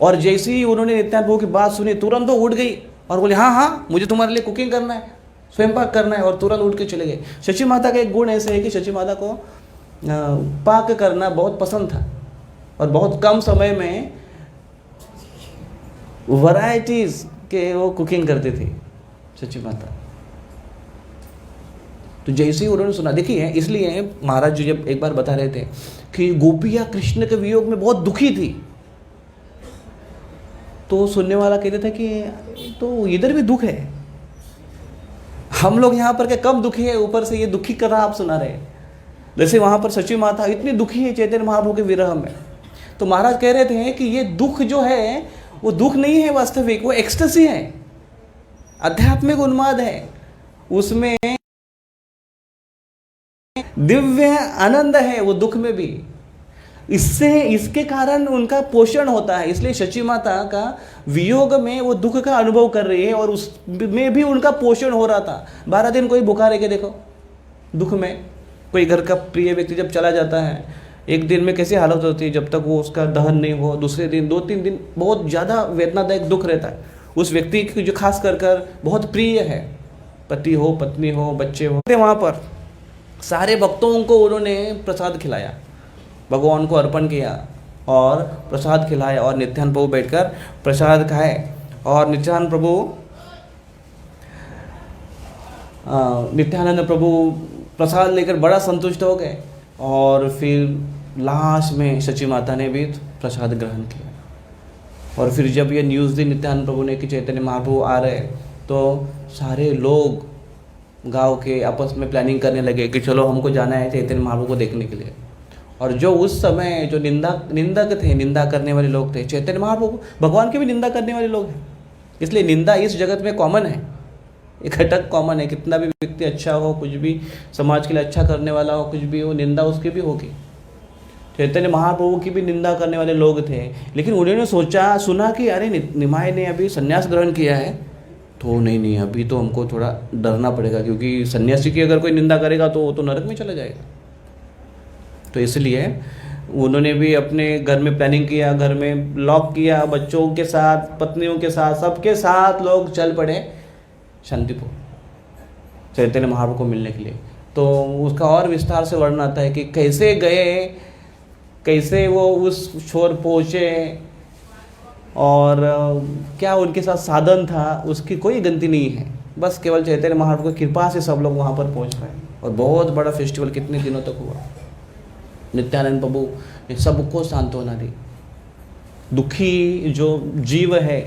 और जैसे ही उन्होंने नित्यानंद प्रभु की बात सुनी, तुरंत वो उठ गई और बोले हाँ हाँ मुझे तुम्हारे लिए कुकिंग करना है, स्वयं पाक करना है, और तुरंत उठ के चले गए। शची माता का एक गुण ऐसे है कि शची माता को पाक करना बहुत पसंद था, और बहुत कम समय में वैरायटीज के वो कुकिंग करती थी शची माता। तो जैसे ही उन्होंने सुना, देखिए इसलिए महाराज जी जब एक बार बता रहे थे कि गोपियाँ कृष्ण के वियोग में बहुत दुखी थी, तो सुनने वाला कहते थे कि तो इधर भी दुख है, हम लोग यहाँ पर के कम दुखी है, ऊपर से ये दुखी कर रहा आप सुना रहे हैं। जैसे वहाँ पर सची माता इतनी दुखी है चैतन्य महाप्रभु के विरह में, तो महाराज कह रहे थे कि ये दुख जो है वो दुख नहीं है वास्तविक, वो एक्सटेसी है, आध्यात्मिक उन्माद है, उसमें दिव्य आनंद है वो दुख में भी। इसके कारण उनका पोषण होता है, इसलिए शची माता का वियोग में वो दुख का अनुभव कर रही है, और उसमें भी उनका पोषण हो रहा था। 12 दिन कोई भूखा रह के देखो, दुख में कोई घर का प्रिय व्यक्ति जब चला जाता है, एक दिन में कैसी हालत होती है, जब तक वो उसका दहन नहीं हो, दूसरे दिन 2-3 दिन बहुत ज़्यादा वेदनादायक दुख रहता है उस व्यक्ति की जो खास कर बहुत प्रिय है, पति हो, पत्नी हो, बच्चे हो। वहाँ पर सारे भक्तों को उन्होंने प्रसाद खिलाया, भगवान को अर्पण किया और प्रसाद खिलाया, और नित्यानंद प्रभु बैठकर प्रसाद खाए। और नित्यानंद प्रभु प्रसाद लेकर बड़ा संतुष्ट हो गए, और फिर लास्ट में शची माता ने भी प्रसाद ग्रहण किया। और फिर जब ये न्यूज़ दी नित्यानंद प्रभु ने कि चैतन्य महाप्रभु आ रहे, तो सारे लोग गांव के आपस में प्लानिंग करने लगे कि चलो हमको जाना है चैतन्य महाप्रभु को देखने के लिए। और जो उस समय जो निंदक थे, निंदा करने वाले लोग थे, चैतन्य महाप्रभु भगवान की भी निंदा करने वाले लोग हैं, इसलिए निंदा इस जगत में कॉमन है, एक घटक कॉमन है। कितना भी व्यक्ति अच्छा हो, कुछ भी समाज के लिए अच्छा करने वाला हो, कुछ भी हो, निंदा उसकी भी होगी। चैतन्य महाप्रभु की भी निंदा करने वाले लोग थे, लेकिन उन्होंने सुना कि अरे निमाय ने अभी संन्यास ग्रहण किया है, तो नहीं अभी तो हमको थोड़ा डरना पड़ेगा, क्योंकि सन्यासी की अगर कोई निंदा करेगा तो वो तो नरक में चला जाएगा। तो इसलिए उन्होंने भी अपने घर में प्लानिंग किया, घर में लॉक किया, बच्चों के साथ, पत्नियों के साथ, सबके साथ लोग चल पड़े शांतिपुर चैतन्य महाप्रभु को मिलने के लिए। तो उसका और विस्तार से वर्णन आता है कि कैसे गए, कैसे वो उस छोर पहुँचे, और क्या उनके साथ साधन था, उसकी कोई गिनती नहीं है। बस केवल चैतन्य महाप्रभु की कृपा से सब लोग वहाँ पर पहुँच पाए, और बहुत बड़ा फेस्टिवल कितने दिनों तक हुआ। नित्यानंद प्रभु ने सबको सांत्वना दी। दुखी जो जीव है,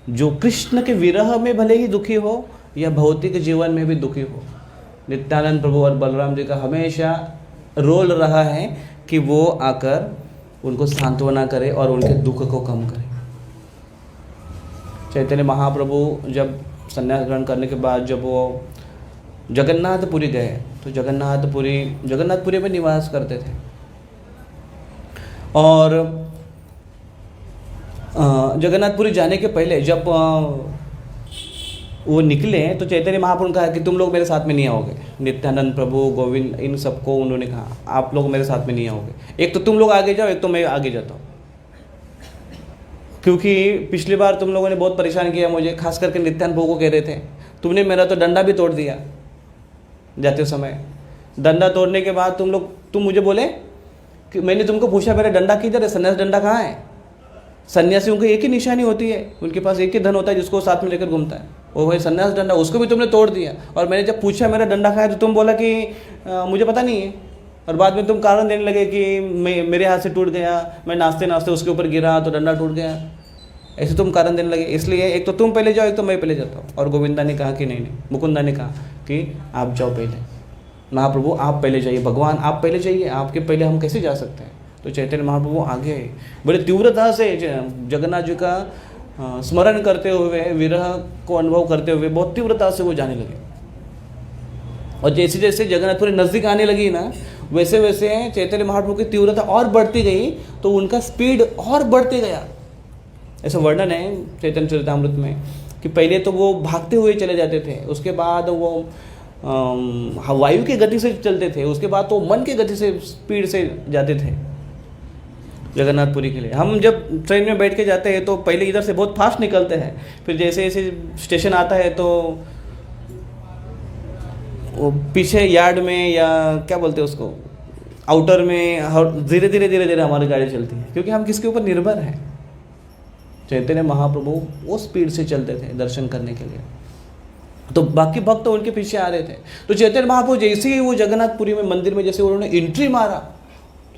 जो कृष्ण के विरह में भले ही दुखी हो या भौतिक जीवन में भी दुखी हो, नित्यानंद प्रभु और बलराम जी का हमेशा रोल रहा है कि वो आकर उनको सांत्वना करे और उनके दुख को कम करे। चैतन्य महाप्रभु जब संन्यास ग्रहण करने के बाद जब वो जगन्नाथपुरी गए, तो जगन्नाथपुरी में निवास करते थे, और जगन्नाथपुरी जाने के पहले जब वो निकले तो चैतन्य महाप्रभु ने कहा कि तुम लोग मेरे साथ में नहीं आओगे। नित्यानंद प्रभु, गोविंद, इन सबको उन्होंने कहा आप लोग मेरे साथ में नहीं आओगे, एक तो तुम लोग आगे जाओ, एक तो मैं आगे जाता हूँ, क्योंकि पिछली बार तुम लोगों ने बहुत परेशान किया मुझे, खास करके नित्यानंद प्रभु को कह रहे थे, तुमने मेरा तो डंडा भी तोड़ दिया जाते समय, डंडा तोड़ने के बाद तुम मुझे बोले कि मैंने तुमको पूछा मेरा डंडा किधर है, सन्यास डंडा कहाँ है? सन्यासियों की एक ही निशानी होती है, उनके पास एक ही धन होता है जिसको साथ में लेकर घूमता है, वो है सन्यास डंडा। उसको भी तुमने तोड़ दिया। और मैंने जब पूछा मेरा डंडा कहाँ है तो तुम बोला कि मुझे पता नहीं है। और बाद में तुम कारण देने लगे कि मेरे हाथ से टूट गया, मैं नाचते नाचते उसके ऊपर गिरा तो डंडा टूट गया। ऐसे तुम कारण देने लगे। इसलिए एक तो तुम पहले जाओ, एक तो मैं पहले जाता हूँ। और गोविंदा ने कहा कि नहीं, मुकुंदा ने कहा कि आप जाओ पहले, महाप्रभु आप पहले जाइए, भगवान आप पहले जाइए, आपके पहले हम कैसे जा सकते हैं? तो चैतन्य महाप्रभु आगे आए, बड़े तीव्रता से जगन्नाथ जी का स्मरण करते हुए, विरह को अनुभव करते हुए बहुत तीव्रता से वो जाने लगे। और जैसे जैसे जगन्नाथपुरी नज़दीक आने लगी ना, वैसे वैसे चैतन्य महाप्रभु की तीव्रता और बढ़ती गई, तो उनका स्पीड और बढ़ते गया। ऐसा वर्णन है चैतन्य चरितामृत में कि पहले तो वो भागते हुए चले जाते थे, उसके बाद वो वायु की गति से चलते थे, उसके बाद तो मन की गति से स्पीड से जाते थे जगन्नाथपुरी के लिए। हम जब ट्रेन में बैठ के जाते हैं तो पहले इधर से बहुत फास्ट निकलते हैं, फिर जैसे जैसे स्टेशन आता है तो वो पीछे यार्ड में या क्या बोलते हैं उसको, आउटर में धीरे धीरे हमारी गाड़ी चलती है, क्योंकि हम किसके ऊपर निर्भर हैं। चैतन्य महाप्रभु वो स्पीड से चलते थे दर्शन करने के लिए, तो बाकी भक्त तो उनके पीछे आ रहे थे। तो चैतन्य महाप्रभु जैसे ही वो जगन्नाथपुरी में मंदिर में जैसे उन्होंने एंट्री मारा,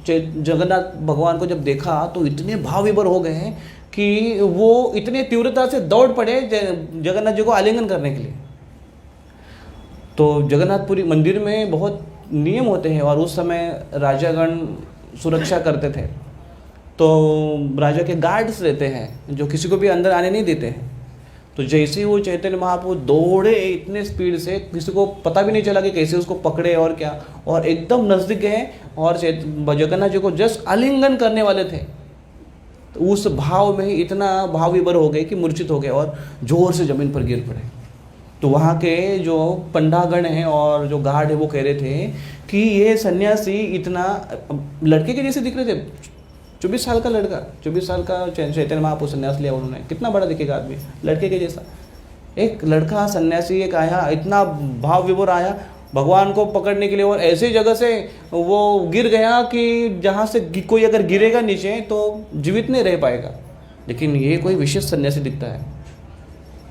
जगन्नाथ भगवान को जब देखा तो इतने भाव विभोर हो गए हैं कि वो इतने तीव्रता से दौड़ पड़े जगन्नाथ जी को आलिंगन करने के लिए। तो जगन्नाथपुरी मंदिर में बहुत नियम होते हैं और उस समय राजागण सुरक्षा करते थे, तो राजा के गार्ड्स रहते हैं जो किसी को भी अंदर आने नहीं देते हैं। तो जैसे ही वो चैतन्य महाप्रभु दौड़े इतने स्पीड से, किसी को पता भी नहीं चला कि कैसे उसको पकड़े और क्या, और एकदम नज़दीक गए और जगन्नाथ जी को जस्ट आलिंगन करने वाले थे। तो उस भाव में इतना भाव विभोर हो गए कि मूर्छित हो गए और जोर से ज़मीन पर गिर पड़े। तो वहाँ के जो पंडागण हैं और जो गार्ड है वो कह रहे थे कि ये सन्यासी इतना लड़के के जैसे दिख रहे थे, 24 साल का लड़का, 24 साल का चैतन्य महाप्रभु सन्यास लिया उन्होंने, कितना बड़ा दिखेगा आदमी, लड़के के जैसा एक लड़का सन्यासी एक आया, इतना भाव विभोर आया भगवान को पकड़ने के लिए, और ऐसे जगह से वो गिर गया कि जहाँ से कोई अगर गिरेगा नीचे तो जीवित नहीं रह पाएगा। लेकिन ये कोई विशेष सन्यासी दिखता है।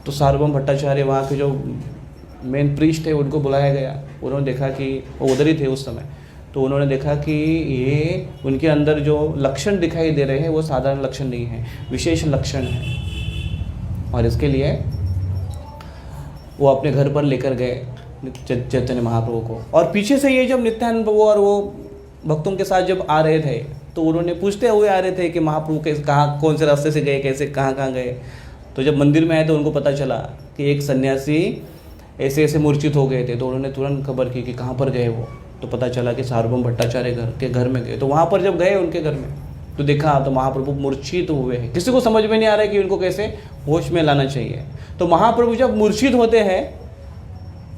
तो सार्वभौम भट्टाचार्य वहाँ के जो मेन प्रीस्ट है उनको बुलाया गया, उन्होंने देखा कि वो उधर ही थे उस समय, तो उन्होंने देखा कि ये उनके अंदर जो लक्षण दिखाई दे रहे हैं वो साधारण लक्षण नहीं है, विशेष लक्षण है। और इसके लिए वो अपने घर पर लेकर गए चैतन्य महाप्रभु को, और पीछे से ये जब नित्यानंद प्रभु और वो भक्तों के साथ जब आ रहे थे तो उन्होंने पूछते हुए आ रहे थे कि महाप्रभु के कहाँ कौन से रास्ते से गए, कैसे कहाँ गए। तो जब मंदिर में आए तो उनको पता चला कि एक सन्यासी ऐसे ऐसे मूर्छित हो गए थे, तो उन्होंने तुरंत खबर की कि कहाँ पर गए वो। तो पता चला कि सार्वभौम भट्टाचार्य घर में गए। तो वहाँ पर जब गए उनके घर में तो देखा तो महाप्रभु मूर्छित हुए हैं, किसी को समझ में नहीं आ रहा है कि उनको कैसे होश में लाना चाहिए। तो महाप्रभु जब मूर्छित होते हैं,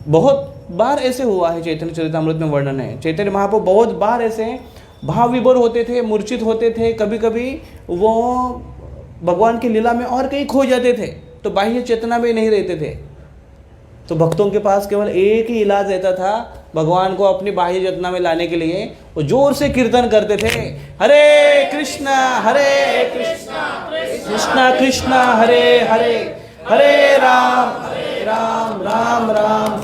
बहुत बार ऐसे हुआ है, चैतन्य चरितामृत में वर्णन है, चैतन्य महाप्रभु बहुत बार ऐसे भाव विभोर होते थे, मूर्छित होते थे, कभी कभी वो भगवान की लीला में और कहीं खो जाते थे, तो बाह्य चेतना में नहीं रहते थे। तो भक्तों के पास केवल एक ही इलाज रहता था भगवान को अपनी बाह्य चेतना में लाने के लिए, वो जोर से कीर्तन करते थे, हरे कृष्णा कृष्णा कृष्णा हरे हरे, हरे राम राम राम।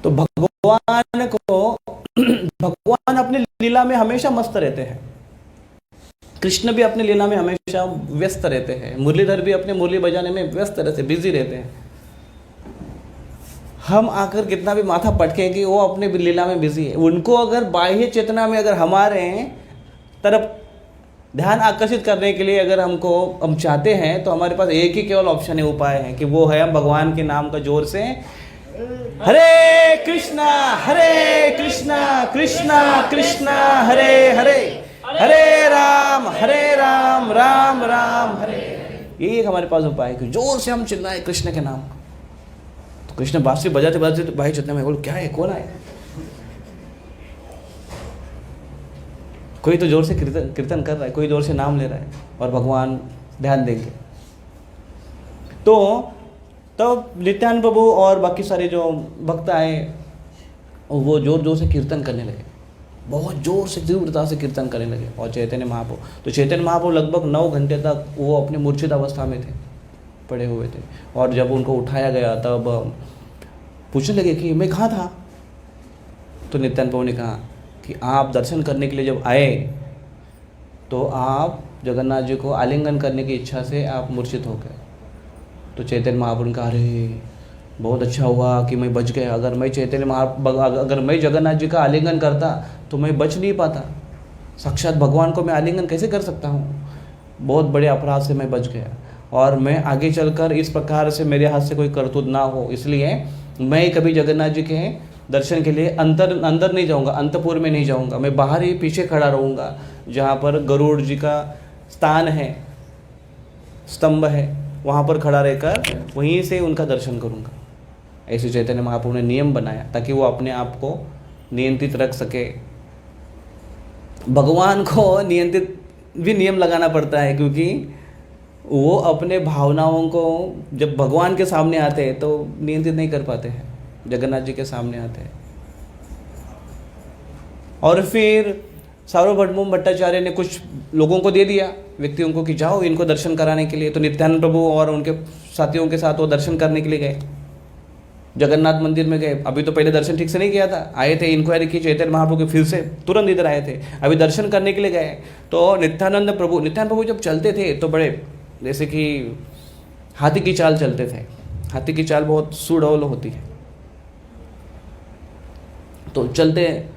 तो भगवान अपनी लीला में हमेशा मस्त रहते हैं, कृष्ण भी अपनी लीला में हमेशा व्यस्त रहते हैं, मुरलीधर भी अपने मुरली बजाने में व्यस्त रहते, बिजी रहते हैं। हम आकर कितना भी माथा पटकें कि वो अपने लीला में बिजी है, उनको अगर बाह्य चेतना में अगर हमारे तरफ ध्यान आकर्षित करने के लिए अगर हम चाहते हैं तो हमारे पास एक ही केवल ऑप्शन है, उपाय है कि वो है हम भगवान के नाम का जोर से हरे कृष्णा कृष्णा कृष्णा हरे हरे, हरे राम राम राम हरे। यही एक हमारे पास उपाय है कि जोर से हम चिल्लाए कृष्ण के नाम। तो कृष्ण बांसुरी बजाते बजाते तो भाई चेतना में बोलो क्या है, कौन आए? कोई तो जोर से कीर्तन कर रहा है, कोई जोर से नाम ले रहा है, और भगवान ध्यान देंगे। तो तब नित्यानंद प्रभु और बाकी सारे जो भक्त आए वो जोर जोर से कीर्तन करने लगे, बहुत जोर से तीव्रता से कीर्तन करने लगे। और चैतन्य महाप्रभु, तो चैतन्य महाप्रभु लगभग 9 घंटे तक वो अपने मूर्छित अवस्था में थे, पड़े हुए थे। और जब उनको उठाया गया तब पूछने लगे कि मैं कहाँ था। तो नित्यानंद प्रभु ने कहा कि आप दर्शन करने के लिए जब आए तो आप जगन्नाथ जी को आलिंगन करने की इच्छा से आप मूर्छित हो गए। तो चैतन्य महाप्रभु ने कहा, अरे बहुत अच्छा हुआ कि मैं बच गया, अगर मैं जगन्नाथ जी का आलिंगन करता तो मैं बच नहीं पाता, साक्षात भगवान को मैं आलिंगन कैसे कर सकता हूँ, बहुत बड़े अपराध से मैं बच गया। और मैं आगे चलकर इस प्रकार से मेरे हाथ से कोई करतूत ना हो, इसलिए मैं कभी जगन्नाथ जी के दर्शन के लिए अंदर नहीं जाऊँगा, अंतपुर में नहीं जाऊँगा, मैं बाहर ही पीछे खड़ा रहूँगा, जहाँ पर गरुड़ जी का स्थान है, स्तंभ है, वहाँ पर खड़ा रहकर वहीं से उनका दर्शन करूँगा। ऐसे चैतन्य महाप्रभु ने नियम बनाया ताकि वो अपने आप को नियंत्रित रख सके। भगवान को नियंत्रित भी नियम लगाना पड़ता है, क्योंकि वो अपने भावनाओं को जब भगवान के सामने आते हैं तो नियंत्रित नहीं कर पाते हैं, जगन्नाथ जी के सामने आते हैं। और फिर सार्वभौम भट्टाचार्य ने कुछ लोगों को दे दिया, व्यक्तियों को, कि जाओ इनको दर्शन कराने के लिए। तो नित्यानंद प्रभु और उनके साथियों के साथ वो दर्शन करने के लिए गए, जगन्नाथ मंदिर में गए। अभी तो पहले दर्शन ठीक से नहीं किया था, आए थे, इंक्वायरी की चैतन्य महाप्रभु के, फिर से तुरंत इधर आए थे, अभी दर्शन करने के लिए गए। तो नित्यानंद प्रभु जब चलते थे तो बड़े जैसे कि हाथी की चाल चलते थे। हाथी की चाल बहुत सुडौल होती है, तो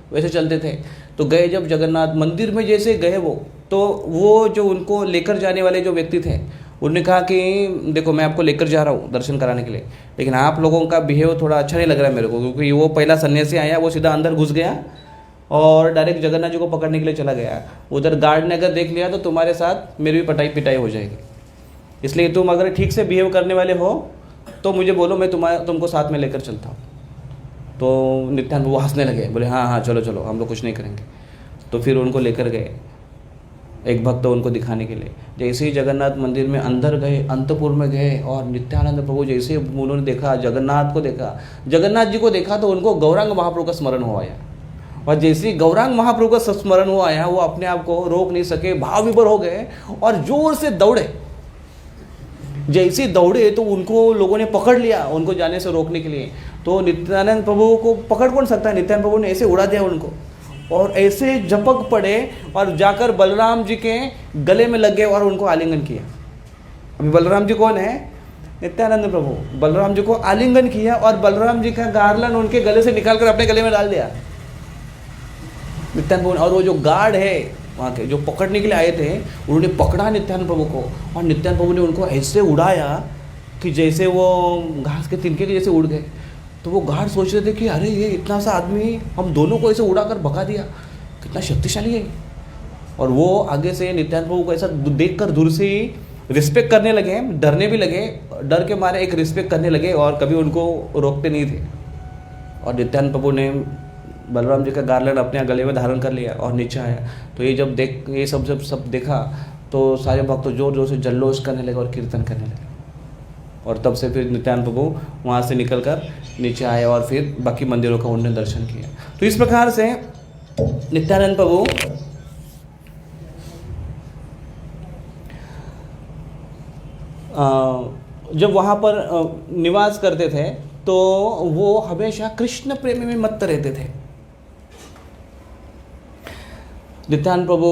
वैसे चलते थे। तो गए जब जगन्नाथ मंदिर में, जैसे गए वो जो उनको लेकर जाने वाले जो व्यक्ति थे, उन्होंने कहा कि देखो मैं आपको लेकर जा रहा हूँ दर्शन कराने के लिए, लेकिन आप लोगों का बिहेव थोड़ा अच्छा नहीं लग रहा है मेरे को, क्योंकि वो पहला सन्यासी आया, वो सीधा अंदर घुस गया और डायरेक्ट जगन्नाथ जी को पकड़ने के लिए चला गया। उधर गार्ड ने अगर देख लिया तो तुम्हारे साथ मेरी भी पिटाई हो जाएगी, इसलिए तुम अगर ठीक से बिहेव करने वाले हो तो मुझे बोलो, मैं तुमको साथ में लेकर चलता हूँ। तो नित्यानंद वो हंसने लगे, बोले हाँ चलो हम लोग कुछ नहीं करेंगे। तो फिर उनको लेकर गए एक भक्त उनको दिखाने के लिए। जैसे ही जगन्नाथ मंदिर में अंदर गए, अंतपुर में गए, और नित्यानंद प्रभु जैसे उन्होंने देखा, जगन्नाथ जी को देखा तो उनको गौरांग महाप्रभु का स्मरण हो आया। और जैसे ही गौरांग महाप्रभु का स्मरण हो आया, वो अपने आप को रोक नहीं सके, भाव विभोर हो गए और जोर से दौड़े। जैसे दौड़े तो उनको लोगों ने पकड़ लिया, उनको जाने से रोकने के लिए। तो नित्यानंद प्रभु को पकड़ कौन सकता है, नित्यानंद प्रभु ने ऐसे उड़ा दिया उनको, और ऐसे झपक पड़े और जाकर बलराम जी के गले में लग गए और उनको आलिंगन किया। अभी बलराम जी कौन है, नित्यानंद प्रभु। बलराम जी को आलिंगन किया और बलराम जी का गार्लन उनके गले से निकालकर अपने गले में डाल दिया नित्यानंद प्रभु। और वो जो गार्ड है वहाँ के, जो पकड़ने के लिए आए थे, उन्होंने पकड़ा नित्यानंद प्रभु को, और नित्यानंद प्रभु ने उनको ऐसे उड़ाया कि जैसे वो घास के तिनके के जैसे उड़ गए। तो वो गार्ड सोच रहे थे कि अरे ये इतना सा आदमी हम दोनों को ऐसे उड़ाकर भगा दिया, कितना शक्तिशाली है। और वो आगे से नित्यानंद प्रभु को ऐसा देखकर दूर से ही रिस्पेक्ट करने लगे, डरने भी लगे, डर के मारे एक रिस्पेक्ट करने लगे और कभी उनको रोकते नहीं थे। और नित्यानंद प्रभु ने बलराम जी का गार्लन अपने गले में धारण कर लिया और नीचे आया। तो ये सब देखा तो सारे भक्त जोर जोर से जल्लोष करने लगे और कीर्तन करने लगे। और तब से फिर नित्यानंद प्रभु वहाँ से निकलकर नीचे आए और फिर बाकी मंदिरों का उन्होंने दर्शन किया। तो इस प्रकार से नित्यानंद प्रभु जब वहाँ पर निवास करते थे तो वो हमेशा कृष्ण प्रेम में मत्त रहते थे। नित्यानंद प्रभु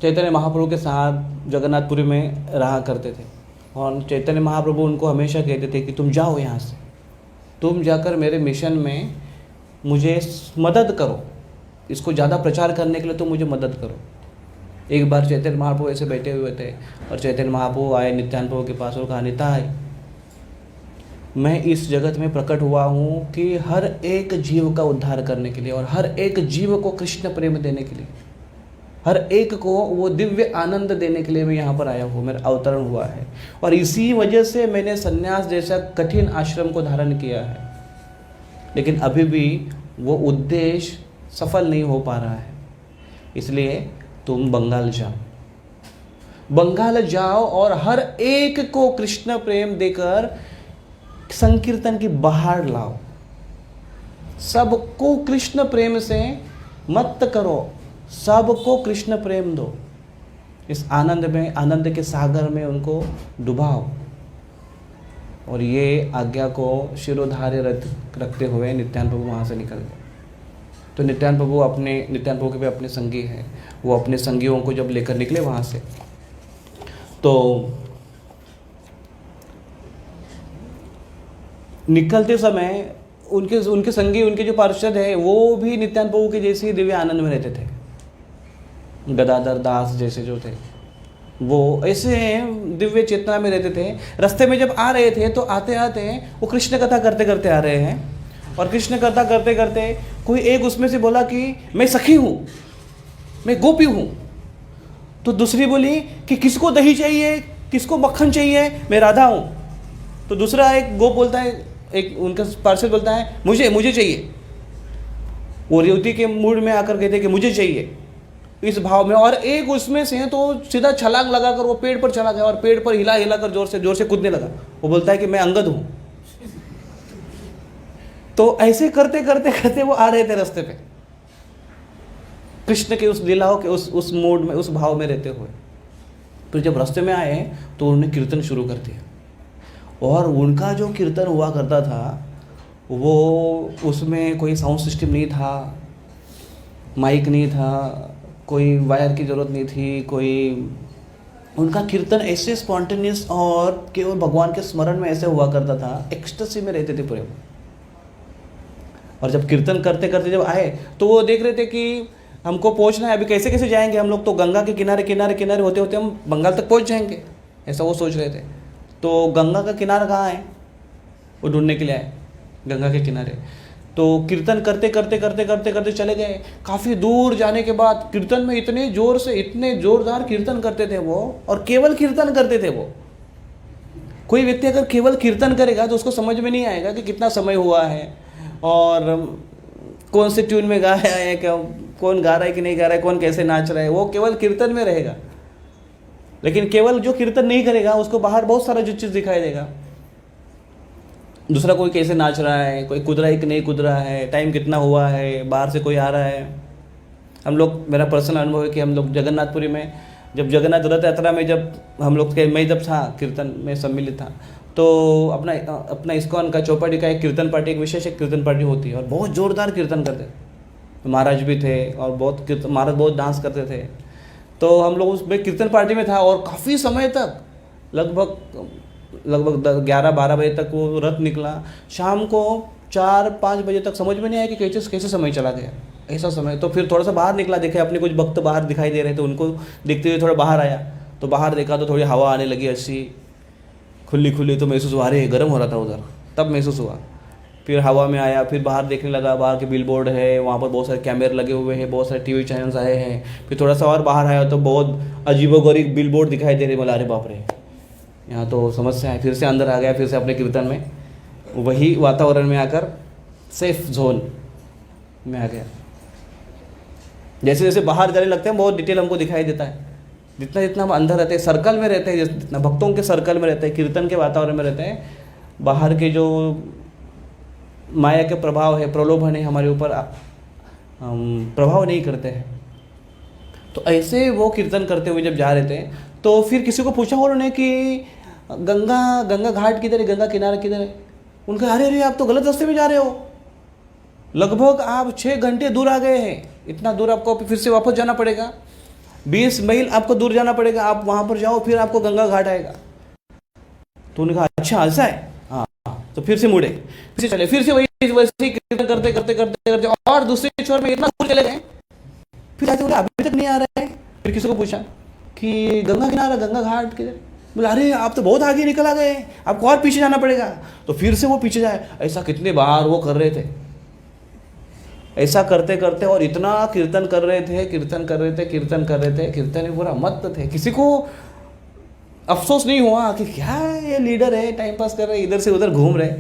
चैतन्य महाप्रभु के साथ जगन्नाथपुरी में रहा करते थे, और चैतन्य महाप्रभु उनको हमेशा कहते थे कि तुम जाओ यहाँ से, तुम जाकर मेरे मिशन में मुझे मदद करो, इसको ज़्यादा प्रचार करने के लिए तुम मुझे मदद करो। एक बार चैतन्य महाप्रभु ऐसे बैठे हुए थे और चैतन्य महाप्रभु आए नित्यानंद प्रभु के पास और कहा, निताई, मैं इस जगत में प्रकट हुआ हूँ कि हर एक जीव का उद्धार करने के लिए और हर एक जीव को कृष्ण प्रेम देने के लिए, हर एक को वो दिव्य आनंद देने के लिए मैं यहाँ पर आया हूँ, मेरा अवतरण हुआ है। और इसी वजह से मैंने सन्यास जैसा कठिन आश्रम को धारण किया है, लेकिन अभी भी वो उद्देश्य सफल नहीं हो पा रहा है। इसलिए तुम बंगाल जाओ और हर एक को कृष्ण प्रेम देकर संकीर्तन की बहार लाओ, सबको कृष्ण प्रेम से मत करो, सबको कृष्ण प्रेम दो, इस आनंद में, आनंद के सागर में उनको डुबाओ। और ये आज्ञा को शिरोधार्य रखते हुए नित्यानंद प्रभु वहाँ से निकल गए। तो नित्यानंद प्रभु के भी अपने संगी हैं, वो अपने संगियों को जब लेकर निकले वहाँ से, तो निकलते समय उनके संगी, उनके जो पार्षद है, वो भी नित्यानंद प्रभु के जैसे ही दिव्य आनंद में रहते थे। गदाधर दास जैसे जो थे, वो ऐसे दिव्य चेतना में रहते थे। रास्ते में जब आ रहे थे तो आते आते वो कृष्ण कथा करते करते आ रहे हैं, और कृष्ण कथा करते करते कोई एक उसमें से बोला कि मैं सखी हूँ, मैं गोपी हूँ। तो दूसरी बोली कि किसको दही चाहिए, किसको मक्खन चाहिए, मैं राधा हूँ। तो दूसरा एक गोप बोलता है, एक उनका पार्षद बोलता है मुझे चाहिए। वो रेवती के मूड में आकर कहते कि मुझे चाहिए, इस भाव में। और एक उसमें से तो सीधा छलांग लगाकर वो पेड़ पर चला गया और पेड़ पर हिला हिला कर जोर से कूदने लगा। वो बोलता है कि मैं अंगद हूँ। तो ऐसे करते करते करते वो आ रहे थे रास्ते पे, कृष्ण के उस लीलाओं के उस मूड में, उस भाव में रहते हुए। फिर जब रास्ते में आए तो उन्होंने कीर्तन शुरू कर दिया, और उनका जो कीर्तन हुआ करता था वो, उसमें कोई साउंड सिस्टम नहीं था, माइक नहीं था, कोई वायर की ज़रूरत नहीं थी, कोई, उनका कीर्तन ऐसे स्पॉन्टेनियस और केवल भगवान के स्मरण में ऐसे हुआ करता था, एक्सटेसी में रहते थे पूरे। और जब कीर्तन करते करते जब आए तो वो देख रहे थे कि हमको पहुंचना है, अभी कैसे कैसे जाएंगे हम लोग, तो गंगा के किनारे किनारे किनारे होते होते हम बंगाल तक पहुंच जाएंगे, ऐसा वो सोच रहे थे। तो गंगा का किनारा कहाँ है, वो ढूंढने के लिए आए गंगा के किनारे। तो कीर्तन करते करते करते करते करते चले गए। काफ़ी दूर जाने के बाद कीर्तन में इतने जोर से, इतने जोरदार कीर्तन करते थे वो, और केवल कीर्तन करते थे वो। कोई व्यक्ति अगर केवल कीर्तन करेगा तो उसको समझ में नहीं आएगा कि कितना समय हुआ है और कौन से ट्यून में गा रहा है, क्या कौन गा रहा है कि नहीं गा रहा है, कौन कैसे नाच रहा है, वो केवल कीर्तन में रहेगा। लेकिन केवल जो कीर्तन नहीं करेगा उसको बाहर बहुत सारा जो चीज़ दिखाई देगा। दूसरा कोई कैसे नाच रहा है, कोई कूद रहा है कि नहीं कूद रहा है, टाइम कितना हुआ है, बाहर से कोई आ रहा है। हम लोग, मेरा पर्सनल अनुभव है कि हम लोग जगन्नाथपुरी में, जब जगन्नाथ रथ यात्रा में जब हम लोग के, मैं जब था कीर्तन में सम्मिलित था, तो अपना इस्कॉन का चौपाटी का एक कीर्तन पार्टी, एक विशेष एक कीर्तन पार्टी होती है, और बहुत ज़ोरदार कीर्तन करते। महाराज भी थे और बहुत महाराज बहुत डांस करते थे। तो हम लोग उसमें कीर्तन पार्टी में था, और काफ़ी समय तक, लगभग 11-12 बजे तक वो रथ निकला। शाम को 4-5 बजे तक समझ में नहीं आया कि कैसे समय चला गया, ऐसा समय। तो फिर थोड़ा सा बाहर निकला, देखे अपने कुछ भक्त बाहर दिखाई दे रहे थे, उनको देखते हुए थोड़ा बाहर आया। तो बाहर देखा तो थोड़ी हवा आने लगी, अच्छी खुली खुली, तो महसूस हुआ अरे गर्म हो रहा था उधर, तब महसूस हुआ। फिर हवा में आया, फिर बाहर देखने लगा, बाहर के बिल बोर्ड है, वहाँ पर बहुत सारे कैमरे लगे हुए हैं, बहुत सारे टीवी चैनल्स आए हैं। फिर थोड़ा सा और बाहर आया तो बहुत अजीबोगरीब बिल बोर्ड दिखाई दे रहे। बोला अरे बाप रे, यहाँ तो समस्या है। फिर से अंदर आ गया, फिर से अपने कीर्तन में, वही वातावरण में आकर सेफ जोन में आ गया। जैसे जैसे बाहर जाने लगते हैं बहुत डिटेल हमको दिखाई देता है। जितना जितना हम अंदर रहते हैं, सर्कल में रहते हैं, जितना भक्तों के सर्कल में रहते हैं, कीर्तन के वातावरण में रहते हैं, बाहर के जो माया के प्रभाव है, प्रलोभन है, हमारे ऊपर प्रभाव नहीं करते हैं। तो ऐसे वो कीर्तन करते हुए जब जा रहे थे तो फिर किसी को पूछा उन्होंने कि गंगा घाट किधर है, गंगा किनारा किधर है। उनका अरे आप तो गलत रास्ते में जा रहे हो, लगभग आप 6 घंटे दूर आ गए हैं, इतना दूर आपको फिर से वापस जाना पड़ेगा, 20 मील आपको दूर जाना पड़ेगा, आप वहाँ पर जाओ फिर आपको गंगा घाट आएगा। तो उन्होंने कहा अच्छा ऐसा है, हाँ। तो फिर से मुड़े, फिर से चले, फिर से वैसे कीर्तन करते करते करते करते और दूसरे छोर में इतना दूर चले गए। फिर आते बोले अभी तक नहीं आ रहा है। फिर किसी को पूछा कि गंगा किनारा, गंगा घाट किधर, बोला अरे आप तो बहुत आगे निकल आ गए, आपको और पीछे जाना पड़ेगा। तो फिर से वो पीछे जाए। ऐसा कितने बार वो कर रहे थे, ऐसा करते करते, और इतना कीर्तन कर रहे थे, कीर्तन कर रहे थे, कीर्तन कर रहे थे, कीर्तन में पूरा मत थे। किसी को अफसोस नहीं हुआ कि क्या ये लीडर है, टाइम पास कर रहे, इधर से उधर घूम रहे।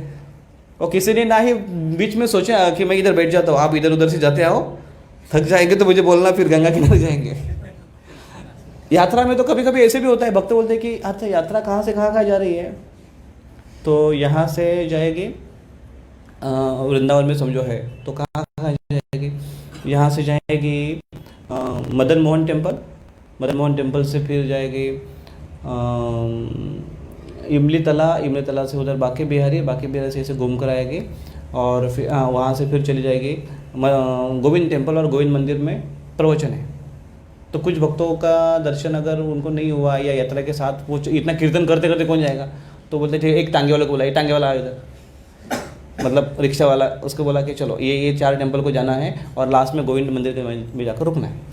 और किसी ने ना ही बीच में सोचा कि मैं इधर बैठ जाता हूँ, आप इधर उधर से जाते आओ, थक जाएंगे तो मुझे बोलना, फिर गंगा किनारे जाएंगे। यात्रा में तो कभी कभी ऐसे भी होता है, भक्त बोलते हैं कि अच्छा यात्रा कहाँ से कहाँ जा रही है, तो यहाँ से जाएगी वृंदावन में समझो है तो कहाँ कहाँ जाएगी, यहाँ से जाएगी मदन मोहन टेम्पल, मदन मोहन टेम्पल से फिर जाएगी इमली तला से उधर बांके बिहारी से ऐसे घूम कर आएगी और फिर वहाँ से फिर चली जाएगी गोविंद टेम्पल, और गोविंद मंदिर में प्रवचन है। तो कुछ भक्तों का दर्शन अगर उनको नहीं हुआ या यात्रा के साथ वो इतना कीर्तन करते करते कौन जाएगा, तो बोलते थे एक टांगे वाले को बुलाइए, टांगे वाला आया इधर, मतलब रिक्शा वाला, उसको बोला कि चलो ये 4 टेम्पल को जाना है और लास्ट में गोविंद मंदिर के में जाकर रुकना है।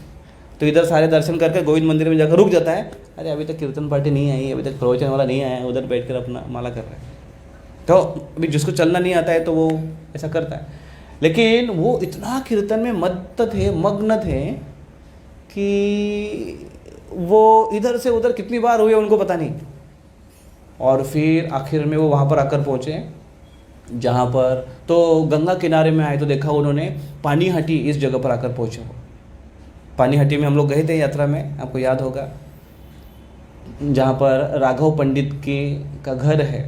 तो इधर सारे दर्शन करके गोविंद मंदिर में जाकर रुक जाता है, अरे अभी तक कीर्तन पार्टी नहीं आई, अभी तक प्रवचन वाला नहीं आया, उधर बैठकर अपना माला कर रहा है। तो अभी जिसको चलना नहीं आता है तो वो ऐसा करता है, लेकिन वो इतना कीर्तन में मग्न थे कि वो इधर से उधर कितनी बार हुए उनको पता नहीं। और फिर आखिर में वो वहाँ पर आकर पहुँचे जहाँ पर तो गंगा किनारे में आए, तो देखा उन्होंने पानीहाटी, इस जगह पर आकर पहुँचे वो। पानीहाटी में हम लोग गए थे यात्रा में, आपको याद होगा, जहाँ पर राघव पंडित का घर है।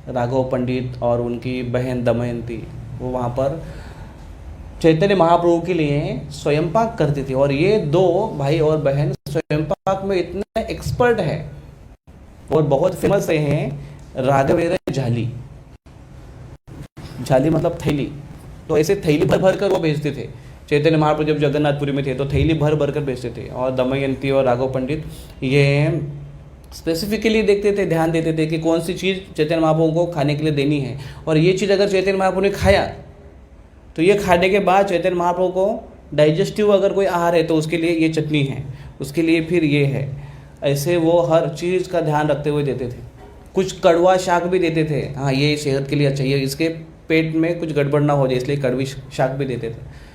राघव पंडित और उनकी बहन दमयंती वो वहाँ पर चैतन्य महाप्रभु के लिए स्वयंपाक करती थी, और ये 2 भाई और बहन स्वयंपाक में इतने एक्सपर्ट है और बहुत फेमस हैं। राघवेंद्र झाली मतलब थैली, तो ऐसे थैली भर भर कर वो भेजते थे। चैतन्य महाप्रभु जब जगन्नाथपुरी में थे तो थैली भर भर कर भेजते थे, और दमयंती और राघव पंडित ये स्पेसिफिकली देखते थे, ध्यान देते थे कि कौन सी चीज़ चैतन्य महाप्रभु को खाने के लिए देनी है, और ये चीज़ अगर चैतन्य महाप्रभु ने खाया तो ये खाने के बाद चैतन्य महाप्रभु को डाइजेस्टिव अगर कोई आहार है तो उसके लिए ये चटनी है, उसके लिए फिर ये है। ऐसे वो हर चीज़ का ध्यान रखते हुए देते थे। कुछ कड़वा शाक भी देते थे, हाँ ये सेहत के लिए अच्छा, ये इसके पेट में कुछ गड़बड़ ना हो जाए इसलिए कड़वी शाक भी देते थे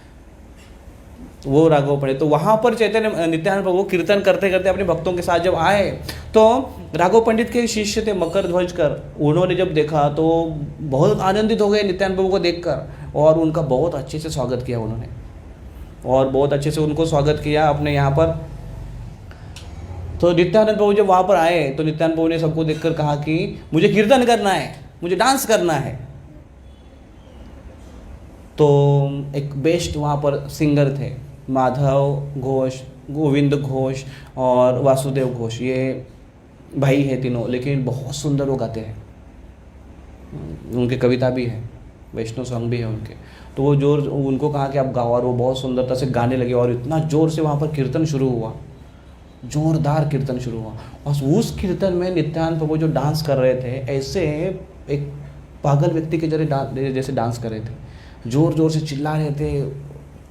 वो राघव पंडित। तो वहाँ पर चैतन्य नित्यानंद प्रभु कीर्तन करते करते अपने भक्तों के साथ जब आए तो राघव पंडित के शिष्य थे मकर ध्वज कर, उन्होंने जब देखा तो बहुत आनंदित हो गए नित्यानंद प्रभु को देखकर, और उनका बहुत अच्छे से स्वागत किया उन्होंने, और बहुत अच्छे से उनको स्वागत किया अपने यहाँ पर। तो नित्यानंद प्रभु जब वहाँ पर आए तो नित्यानंद प्रभु ने सबको देखकर कहा कि मुझे कीर्तन करना है, मुझे डांस करना है। तो एक बेस्ट वहाँ पर सिंगर थे, माधव घोष, गोविंद घोष और वासुदेव घोष, ये भाई हैं तीनों, लेकिन बहुत सुंदर वो गाते हैं, उनकी कविता भी है, वैष्णव सॉन्ग भी है उनके। तो वो जोर उनको कहा कि आप गाओ, और वो बहुत सुंदरता से गाने लगे, और इतना जोर से वहाँ पर कीर्तन शुरू हुआ, जोरदार कीर्तन शुरू हुआ। और उस कीर्तन में नित्यानंद प्रभु जो डांस कर रहे थे, ऐसे एक पागल व्यक्ति के जैसे डांस कर रहे थे, जोर जोर से चिल्ला रहे थे,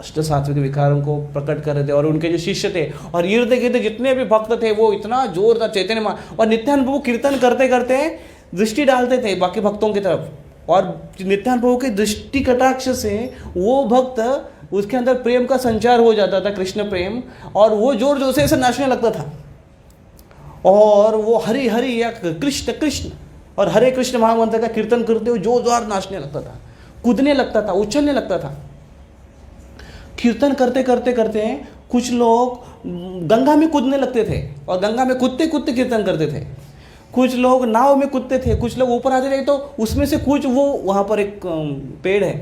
अष्ट सात्विक विकारों को प्रकट कर रहे थे। और उनके जो शिष्य थे और इर्द गिर्द जितने भी भक्त थे वो इतना जोरदार चैतन्य, और नित्यानंद प्रभु कीर्तन करते करते दृष्टि डालते थे बाकी भक्तों की तरफ, और नित्यानंद प्रभु के दृष्टि कटाक्ष से वो भक्त उसके अंदर प्रेम का संचार हो जाता था, कृष्ण प्रेम, और वो जोर जोर से ऐसे नाचने लगता था, और वो हरि हरि या कृष्ण कृष्ण और हरे कृष्ण महामंत्र का कीर्तन करते हुए जोरदार नाचने लगता था, कूदने लगता था, उछलने लगता था। कीर्तन करते करते करते कुछ लोग गंगा में कूदने लगते थे, और गंगा में कूदते कूदते कीर्तन करते थे। कुछ लोग नाव में कूदते थे, कुछ लोग ऊपर आते थे, तो उसमें से कुछ वो वहाँ पर एक पेड़ है,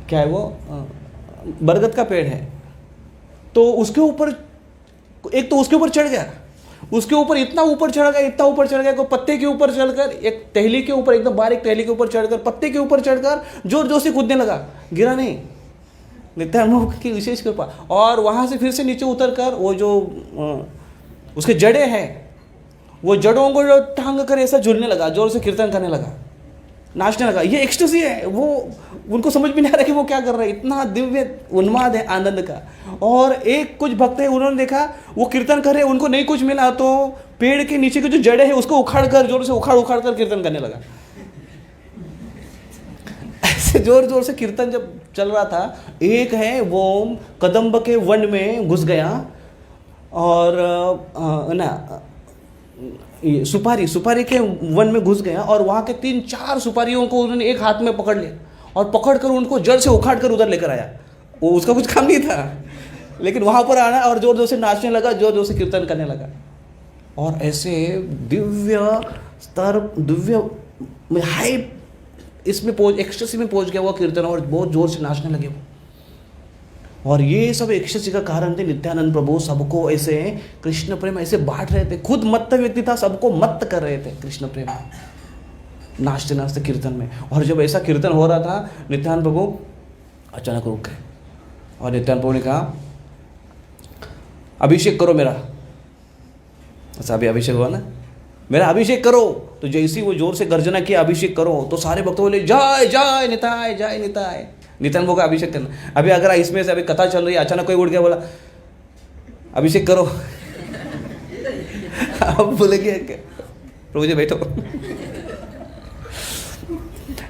क्या है वो, बरगद का पेड़ है, तो उसके ऊपर एक तो उसके ऊपर चढ़ गया, उसके ऊपर इतना ऊपर चढ़ गया को पत्ते के ऊपर चढ़कर, एक टहली के ऊपर, एकदम बारीक टहली के ऊपर चढ़कर, पत्ते के ऊपर चढ़कर जोर जोर से कूदने लगा, गिरा नहीं, नित्यानंद की विशेष कृपा। और वहाँ से फिर से नीचे उतरकर वो जो उसके जड़े हैं, वो जड़ों को जो टांग कर ऐसा झूलने लगा, जोर से कीर्तन करने लगा, नाचने लगा। ये एक्सटेसी है, वो उनको समझ में नहीं आ रहा कि वो क्या कर रहे हैं, इतना दिव्य उन्माद है आनंद का। और एक कुछ भक्त है, उन्होंने देखा वो कीर्तन कर रहे, उनको नहीं कुछ मिला, तो पेड़ के नीचे के जो जड़े हैं उसको उखाड़ कर, जोर से उखाड़ कर कीर्तन करने लगा। ऐसे जोर जोर से कीर्तन जब चल रहा था, एक है वो कदम्ब के वन में घुस गया, और सुपारी के वन में घुस गया, और वहाँ के 3-4 सुपारियों को उन्होंने एक हाथ में पकड़ लिया, और पकड़कर उनको जड़ से उखाड़ कर उधर लेकर आया। वो उसका कुछ काम नहीं था, लेकिन वहाँ पर आना और जोर जोर से नाचने लगा, जोर जोर से कीर्तन करने लगा। और ऐसे दिव्य स्तर दिव्य में हाई इसमें एक्सटेसी में पहुंच गया वो कीर्तन, और बहुत जोर से नाचने लगे वो। और ये सब एक्सटेसी का कारण थे। नित्यानंद प्रभु सबको ऐसे कृष्ण प्रेम ऐसे बांट रहे थे, खुद मत्त व्यक्ति था, सबको मत्त कर रहे थे कृष्ण प्रेम में, नाचते नाचते कीर्तन में। और जब ऐसा कीर्तन हो रहा था, नित्यानंद प्रभु अचानक रुक गए और नित्यानंद प्रभु ने कहा अभिषेक करो मेरा। अच्छा, अभी अभिषेक हुआ ना, मेरा अभिषेक करो। तो जैसे ही वो जोर से गर्जना किया अभिषेक करो, तो सारे भक्त बोले जय जय निताय, जय निताय। नित्यानंद प्रभु का अभिषेक करना। अभी अगर इसमें से अभी कथा चल रही है, अचानक कोई उठ गया बोला अभिषेक करो अब बोलेंगे प्रभु जी बैठो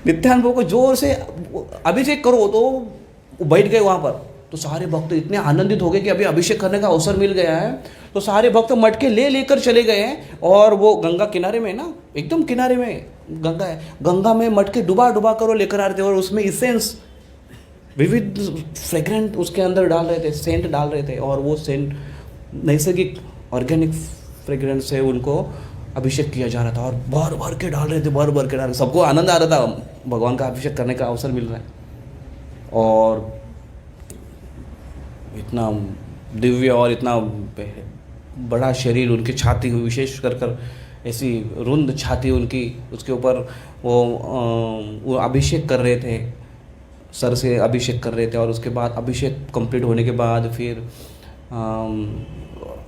नित्यानंद प्रभु को जोर से अभिषेक करो, तो वो बैठ गए वहां पर। तो सारे भक्त इतने आनंदित हो गए कि अभी अभिषेक करने का अवसर मिल गया है। तो सारे भक्त मटके लेकर चले गए हैं, और वो गंगा किनारे में ना, एकदम किनारे में गंगा है, गंगा में मटके डुबा डुबा कर वो लेकर आ रहे थे, और उसमें इसेंस विविध फ्रेग्रेंट उसके अंदर डाल रहे थे, सेंट डाल रहे थे, और वो सेंट नैसर्गिक ऑर्गेनिक फ्रेग्रेंस से उनको अभिषेक किया जा रहा था, और भर भर के डाल रहे थे, भर भर के डाल रहे। सबको आनंद आ रहा था, भगवान का अभिषेक करने का अवसर मिल रहा है। और इतना दिव्य और इतना बड़ा शरीर, उनकी छाती हुई विशेष कर ऐसी रुंद छाती उनकी, उसके ऊपर वो अभिषेक कर रहे थे, सर से अभिषेक कर रहे थे। और उसके बाद अभिषेक कंप्लीट होने के बाद फिर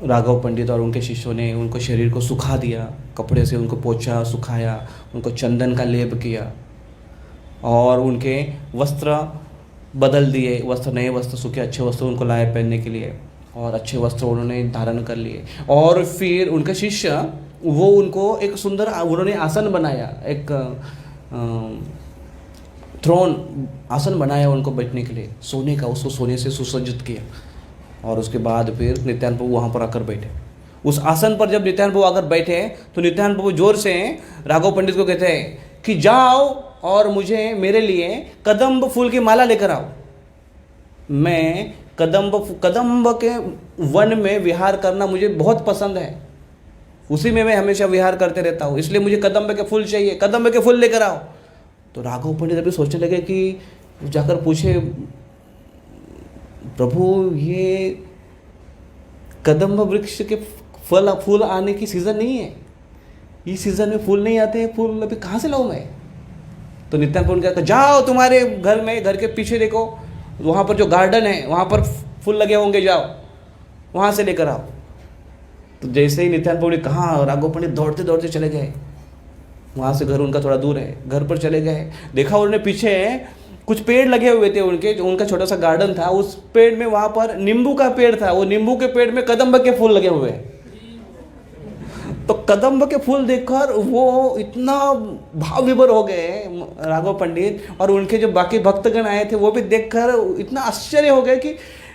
राघव पंडित और उनके शिष्यों ने उनको शरीर को सुखा दिया, कपड़े से उनको पोंछा, सुखाया, उनको चंदन का लेप किया, और उनके वस्त्र बदल दिए, वस्त्र नए वस्त्र, सूखे अच्छे वस्त्र उनको लाए पहनने के लिए, और अच्छे वस्त्र उन्होंने धारण कर लिए। और फिर उनके शिष्य वो उनको एक सुंदर उन्होंने आसन बनाया, एक थ्रोन आसन बनाया उनको बैठने के लिए, सोने का, उसको सोने से सुसज्जित किया। और उसके बाद फिर नित्यानंद प्रभु वहाँ पर आकर बैठे। उस आसन पर जब नित्यानंद प्रभु आकर बैठे, तो नित्यानंद प्रभु जोर से राघव पंडित को कहते हैं कि जाओ और मुझे मेरे लिए कदम्ब फूल की माला लेकर आओ। मैं कदम्ब के वन में विहार करना मुझे बहुत पसंद है, उसी में मैं हमेशा विहार करते रहता हूँ, इसलिए मुझे कदम्ब के फूल चाहिए, कदम्ब के फूल लेकर आओ। तो राघव पंडित अभी सोचने लगे कि जाकर पूछे प्रभु ये कदम्ब वृक्ष के फूल आने की सीज़न नहीं है, इस सीज़न में फूल नहीं आते हैं, फूल अभी कहाँ से लाऊं मैं। तो नित्यानंद प्रभु ने कहा जाओ तुम्हारे घर में, घर के पीछे देखो वहाँ पर जो गार्डन है वहाँ पर फूल लगे होंगे, जाओ वहाँ से लेकर आओ। तो जैसे ही नित्यानंद प्रभु ने कहा, राघव पंडित दौड़ते दौड़ते चले गए, वहाँ से घर उनका थोड़ा दूर है, घर पर चले गए। देखा उन्होंने पीछे कुछ पेड़ लगे हुए थे उनके, जो उनका छोटा सा गार्डन था, उस पेड़ में वहाँ पर नींबू का पेड़ था, वो नींबू के पेड़ में कदम्ब के फूल लगे हुए हैं। तो कदम्ब के फूल देखकर वो इतना भाव विभोर हो गए राघव पंडित, और उनके जो बाकी भक्तगण आए थे वो भी देखकर इतना आश्चर्य हो गए कि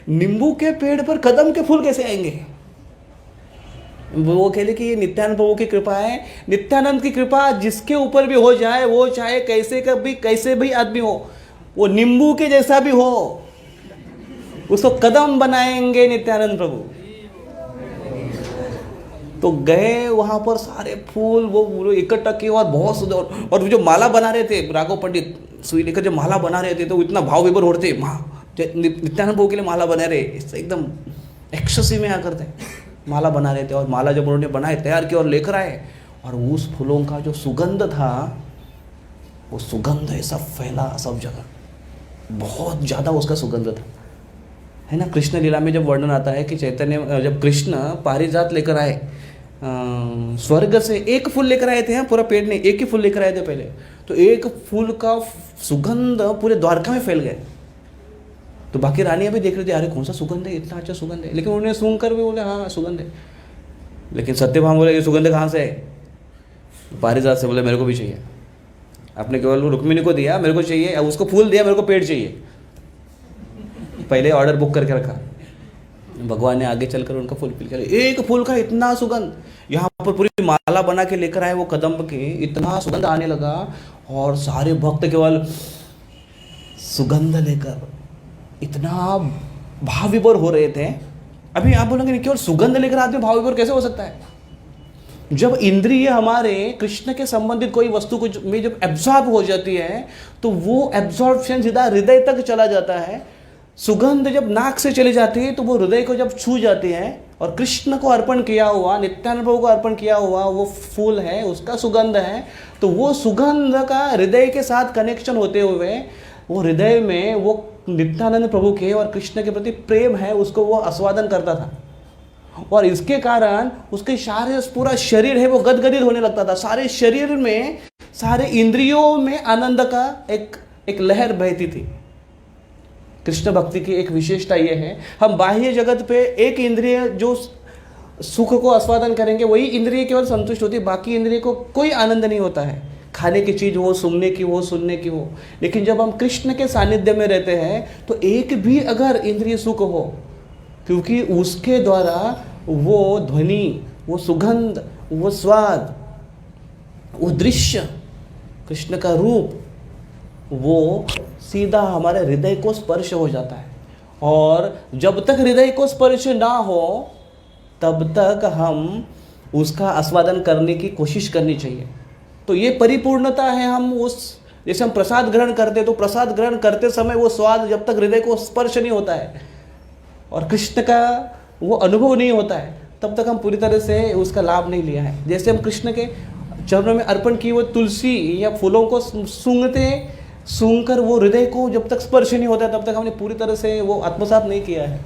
नींबू के पेड़ पर कदम के फूल कैसे आएंगे। वो कहले कि ये नित्यानंद प्रभु की कृपा है। नित्यानंद की कृपा जिसके ऊपर भी हो जाए, वो चाहे कैसे भी आदमी हो, वो नींबू के जैसा भी हो, उसको कदम बनाएंगे नित्यानंद प्रभु। तो गए वहाँ पर, सारे फूल वो इकट्ठा किए, और बहुत सुंदर, और जो माला बना रहे थे राघव पंडित सुई लेकर जो माला बना रहे थे, तो इतना भाव विभोर हो रहे थे, नित्यानंद प्रभु के लिए माला बना रहे, एकदम एक्सेसिव में आकर थे, माला बना रहे थे। और माला जब उन्होंने बनाए, तैयार किया और लेकर आए, और उस फूलों का जो सुगंध था, वो सुगंध ऐसा फैला सब जगह, बहुत ज़्यादा उसका सुगंध था, है ना। कृष्ण लीला में जब वर्णन आता है कि चैतन्य जब कृष्ण पारिजात लेकर आए स्वर्ग से, एक फूल लेकर आए थे, पूरा पेड़ नहीं, एक ही फूल लेकर आए थे पहले, तो एक फूल का सुगंध पूरे द्वारका में फैल गए। तो बाकी रानियाँ भी देख रही थी, अरे कौन सा सुगंध है, इतना अच्छा सुगंध है, लेकिन उन्होंने सूंघ कर भी बोले हाँ सुगंध है। लेकिन सत्यभामा बोले ये सुगंध कहाँ से है, पारिजात से। बोले मेरे को भी चाहिए। आपने केवल रुक्मिणी को दिया, मेरे को चाहिए, उसको फूल दिया, मेरे को पेड़ चाहिए। पहले ऑर्डर बुक करके रखा, भगवान ने आगे चलकर उनका फूल पिल कर, एक फूल का इतना सुगंध, यहाँ पर पूरी माला बना के लेकर आए वो कदम्ब के, इतना सुगंध आने लगा, और सारे भक्त केवल सुगंध लेकर इतना भाव विभोर हो रहे थे। अभी आप बोलोगे नहीं, केवल सुगंध लेकर आदमी भाव विभोर कैसे हो सकता है। जब इंद्रिय हमारे कृष्ण के संबंधित कोई वस्तु को में जब एब्जॉर्ब हो जाती है तो वो एब्जॉर्प्शन सीधा हृदय तक चला जाता है। सुगंध जब नाक से चली जाती है तो वो हृदय को जब छू जाती है, और कृष्ण को अर्पण किया हुआ, नित्यानंद प्रभु को अर्पण किया हुआ वो फूल है, उसका सुगंध है, तो वो सुगंध का हृदय के साथ कनेक्शन होते हुए वो हृदय में वो नित्यानंद प्रभु के और कृष्ण के प्रति प्रेम है उसको वो आस्वादन करता था, और इसके कारण उसके सारे पूरा शरीर है वो गदगदित होने लगता था। सारे शरीर में, सारे इंद्रियों में आनंद का एक लहर बहती थी। कृष्ण भक्ति की एक विशेषता ये है, हम बाह्य जगत पे एक इंद्रिय जो सुख को आस्वादन करेंगे वही इंद्रिय केवल संतुष्ट होती है, बाकी इंद्रिय को कोई आनंद नहीं होता है, खाने की चीज़ हो, सूंघने की हो, सुनने की हो। लेकिन जब हम कृष्ण के सानिध्य में रहते हैं तो एक भी अगर इंद्रिय सुख हो, क्योंकि उसके द्वारा वो ध्वनि, वो सुगंध, वो स्वाद, वो दृश्य, कृष्ण का रूप, वो सीधा हमारे हृदय को स्पर्श हो जाता है। और जब तक हृदय को स्पर्श ना हो तब तक हम उसका आस्वादन करने की कोशिश करनी चाहिए। तो ये परिपूर्णता है। हम उस, जैसे हम प्रसाद ग्रहण करते तो प्रसाद ग्रहण करते समय वो स्वाद जब तक हृदय को स्पर्श नहीं होता है और कृष्ण का वो अनुभव नहीं होता है तब तक हम पूरी तरह से उसका लाभ नहीं लिया है। जैसे हम कृष्ण के चरणों में अर्पण की वो तुलसी या फूलों को सूंघकर वो हृदय को जब तक स्पर्श नहीं होता तब तक हमने पूरी तरह से वो आत्मसात नहीं किया है।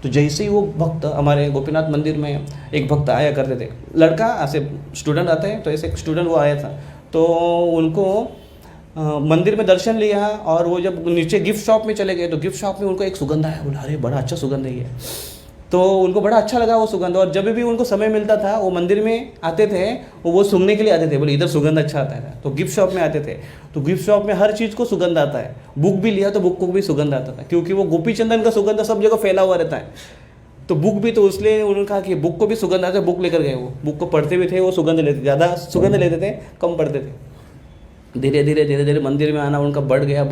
तो जैसे ही वो भक्त, हमारे गोपीनाथ मंदिर में एक भक्त आया करते थे, लड़का ऐसे स्टूडेंट आते हैं, तो ऐसे एक स्टूडेंट वो आया था, तो उनको मंदिर में दर्शन लिया और वो जब नीचे गिफ्ट शॉप में चले गए तो गिफ्ट शॉप में उनको एक सुगंध आया, बोला अरे बड़ा अच्छा सुगंध है ये, तो उनको बड़ा अच्छा लगा वो सुगंध। और जब भी उनको समय मिलता था वो मंदिर में आते थे, वो सूंघने के लिए आते थे, बोले इधर सुगंध अच्छा आता है, तो गिफ्ट शॉप में आते थे। तो गिफ्ट शॉप में हर चीज़ को सुगंध आता है, बुक भी लिया तो बुक को भी सुगंध आता था, क्योंकि वो गोपी चंदन का सुगंध सब जगह फैला हुआ रहता है। तो बुक भी, तो इसलिए उन्होंने कहा कि बुक को भी सुगंध आता है, बुक लेकर गए। वो बुक को पढ़ते भी थे, वो सुगंध लेते, ज़्यादा सुगंध लेते थे, कम पढ़ते थे। धीरे धीरे मंदिर में आना उनका बढ़ गया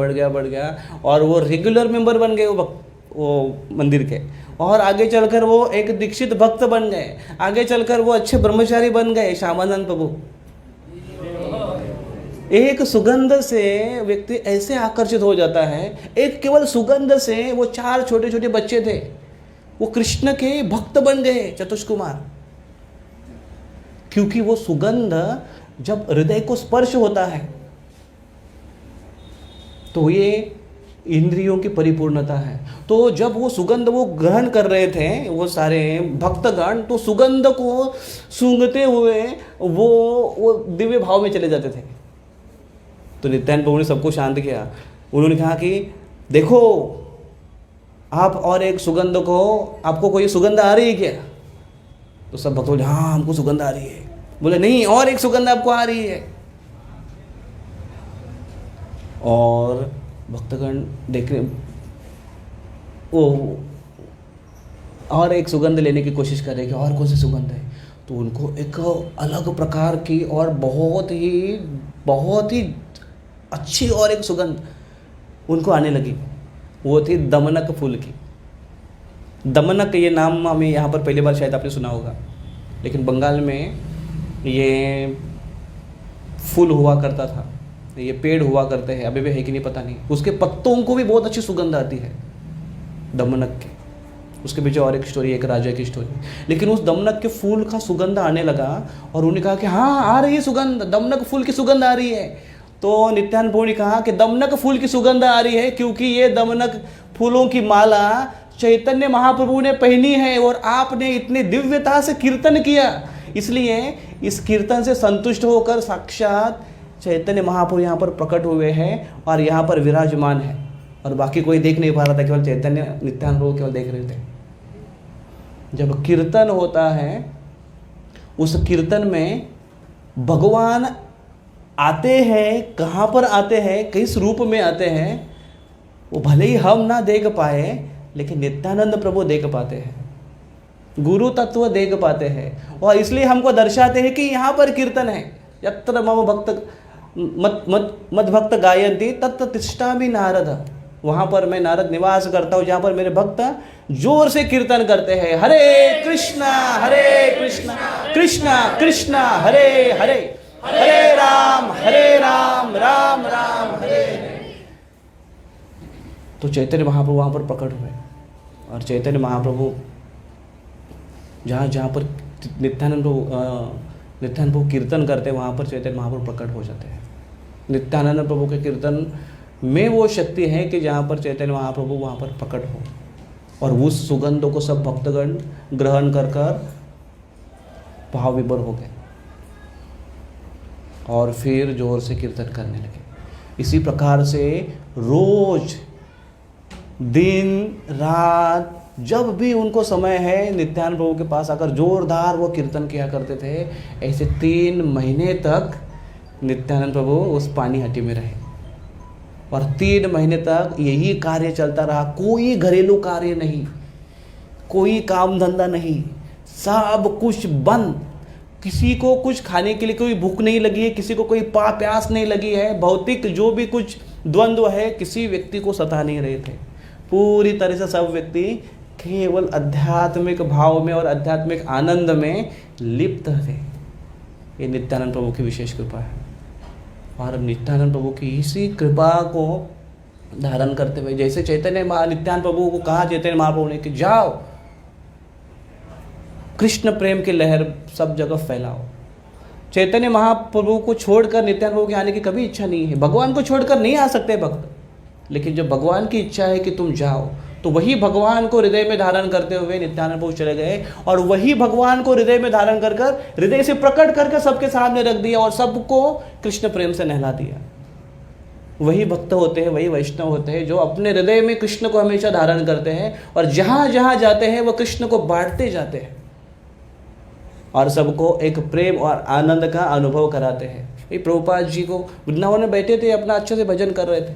और वो रेगुलर मेंबर बन गए वो मंदिर के, और आगे चलकर वो एक दीक्षित भक्त बन गए, आगे चलकर वो अच्छे ब्रह्मचारी बन गए, श्यामानंद प्रभु। एक सुगंध से व्यक्ति ऐसे आकर्षित हो जाता है। एक केवल सुगंध से वो 4 छोटे छोटे बच्चे थे, वो कृष्ण के भक्त बन गए, चतुष्कुमार, क्योंकि वो सुगंध जब हृदय को स्पर्श होता है तो ये इंद्रियों की परिपूर्णता है। तो जब वो सुगंध वो ग्रहण कर रहे थे वो सारे भक्तगण, तो सुगंध को सूंघते हुए वो दिव्य भाव में चले जाते थे। तो नित्यानंद प्रभु ने सबको शांत किया। उन्होंने कहा कि देखो आप और एक सुगंध को, आपको कोई सुगंध आ रही है क्या? तो सब भक्त बोले हाँ हमको सुगंध आ रही है। बोले नहीं, और एक सुगंध आपको आ रही है। और भक्तगण देखने वो और एक सुगंध लेने की कोशिश कर रहे कि और कौन सी सुगंध है, तो उनको एक अलग प्रकार की और बहुत ही अच्छी और एक सुगंध उनको आने लगी। वो थी दमनक फूल की। दमनक ये नाम हमें यहाँ पर पहली बार शायद आपने सुना होगा, लेकिन बंगाल में ये फूल हुआ करता था, ये पेड़ हुआ करते हैं, अभी भी है कि नहीं पता नहीं। उसके पत्तों को भी बहुत अच्छी सुगंध आती है दमनक के। उसके पीछे और एक स्टोरी, एक राजा की स्टोरी। लेकिन उस दमनक के फूल का सुगंध आने लगा और उन्होंने कहा कि हाँ आ रही है सुगंध, दमनक फूल की सुगंध आ रही है। तो नित्यानंद प्रभु ने कहा कि दमनक फूल की सुगंध आ रही है क्योंकि ये दमनक फूलों की माला चैतन्य महाप्रभु ने पहनी है और आपने इतनी दिव्यता से कीर्तन किया, इसलिए इस कीर्तन से संतुष्ट होकर साक्षात चैतन्य महाप्रभु यहाँ पर प्रकट हुए हैं और यहाँ पर विराजमान है। और बाकी कोई देख नहीं पा रहा था, केवल चैतन्य नित्यानंद प्रभु केवल देख रहे थे। जब कीर्तन होता है, उस कीर्तन में भगवान आते हैं, कहाँ पर आते हैं, किस रूप में आते हैं, वो भले ही हम ना देख पाए लेकिन नित्यानंद प्रभु देख पाते हैं, गुरु तत्व देख पाते हैं। और इसलिए हमको दर्शाते हैं कि यहाँ पर कीर्तन है। यत्र मम भक्त मद भक्त गायन्ति तत्र तिष्ठामि नारद। वहाँ पर मैं नारद निवास करता हूँ, जहाँ पर मेरे भक्त जोर से कीर्तन करते हैं, हरे कृष्णा कृष्णा कृष्णा हरे हरे, हरे राम राम राम हरे हरे। तो चैतन्य महाप्रभु वहाँ पर प्रकट हुए, और चैतन्य महाप्रभु जहाँ पर नित्यानंद प्रभु कीर्तन करते हैं, वहाँ पर चैतन्य महाप्रभु प्रकट हो जाते हैं। नित्यानंद प्रभु के कीर्तन में वो शक्ति है कि जहाँ पर चैतन्य महाप्रभु वहाँ पर प्रकट हो, और उस सुगंध को सब भक्तगण ग्रहण कर भाव विभोर हो गए और फिर जोर से कीर्तन करने लगे। इसी प्रकार से रोज दिन रात जब भी उनको समय है, नित्यानंद प्रभु के पास आकर जोरदार वो कीर्तन किया करते थे। ऐसे 3 महीने तक नित्यानंद प्रभु उस पानी हट्टी में रहे, और 3 महीने तक यही कार्य चलता रहा। कोई घरेलू कार्य नहीं, कोई काम धंधा नहीं, सब कुछ बंद। किसी को कुछ खाने के लिए कोई भूख नहीं लगी है, किसी को कोई प्यास नहीं लगी है, भौतिक जो भी कुछ द्वंद्व है किसी व्यक्ति को सता नहीं रहे थे। पूरी तरह से सब व्यक्ति केवल आध्यात्मिक भाव में और आध्यात्मिक आनंद में लिप्त थे। ये नित्यानंद प्रभु की विशेष कृपा है, और नित्यानंद प्रभु की इसी कृपा को धारण करते हुए, जैसे नित्यानंद प्रभु को कहा चैतन्य महाप्रभु ने कि जाओ कृष्ण प्रेम की लहर सब जगह फैलाओ। चैतन्य महाप्रभु को छोड़कर नित्यानंद प्रभु के आने की कभी इच्छा नहीं है। भगवान को छोड़कर नहीं आ सकते भक्त, लेकिन जब भगवान की इच्छा है कि तुम जाओ, तो वही भगवान को हृदय में धारण करते हुए नित्यानंद प्रभु चले गए, और वही भगवान को हृदय में धारण कर हृदय से प्रकट करके सबके सामने रख दिया और सबको कृष्ण प्रेम से नहला दिया। वही भक्त होते हैं, वही वैष्णव होते हैं जो अपने हृदय में कृष्ण को हमेशा धारण करते हैं, और जहाँ जहाँ जाते हैं वह कृष्ण को बांटते जाते हैं और सबको एक प्रेम और आनंद का अनुभव कराते हैं। ये प्रभुपाद जी को वृंदावन में बैठे थे, अपना अच्छे से भजन कर रहे थे।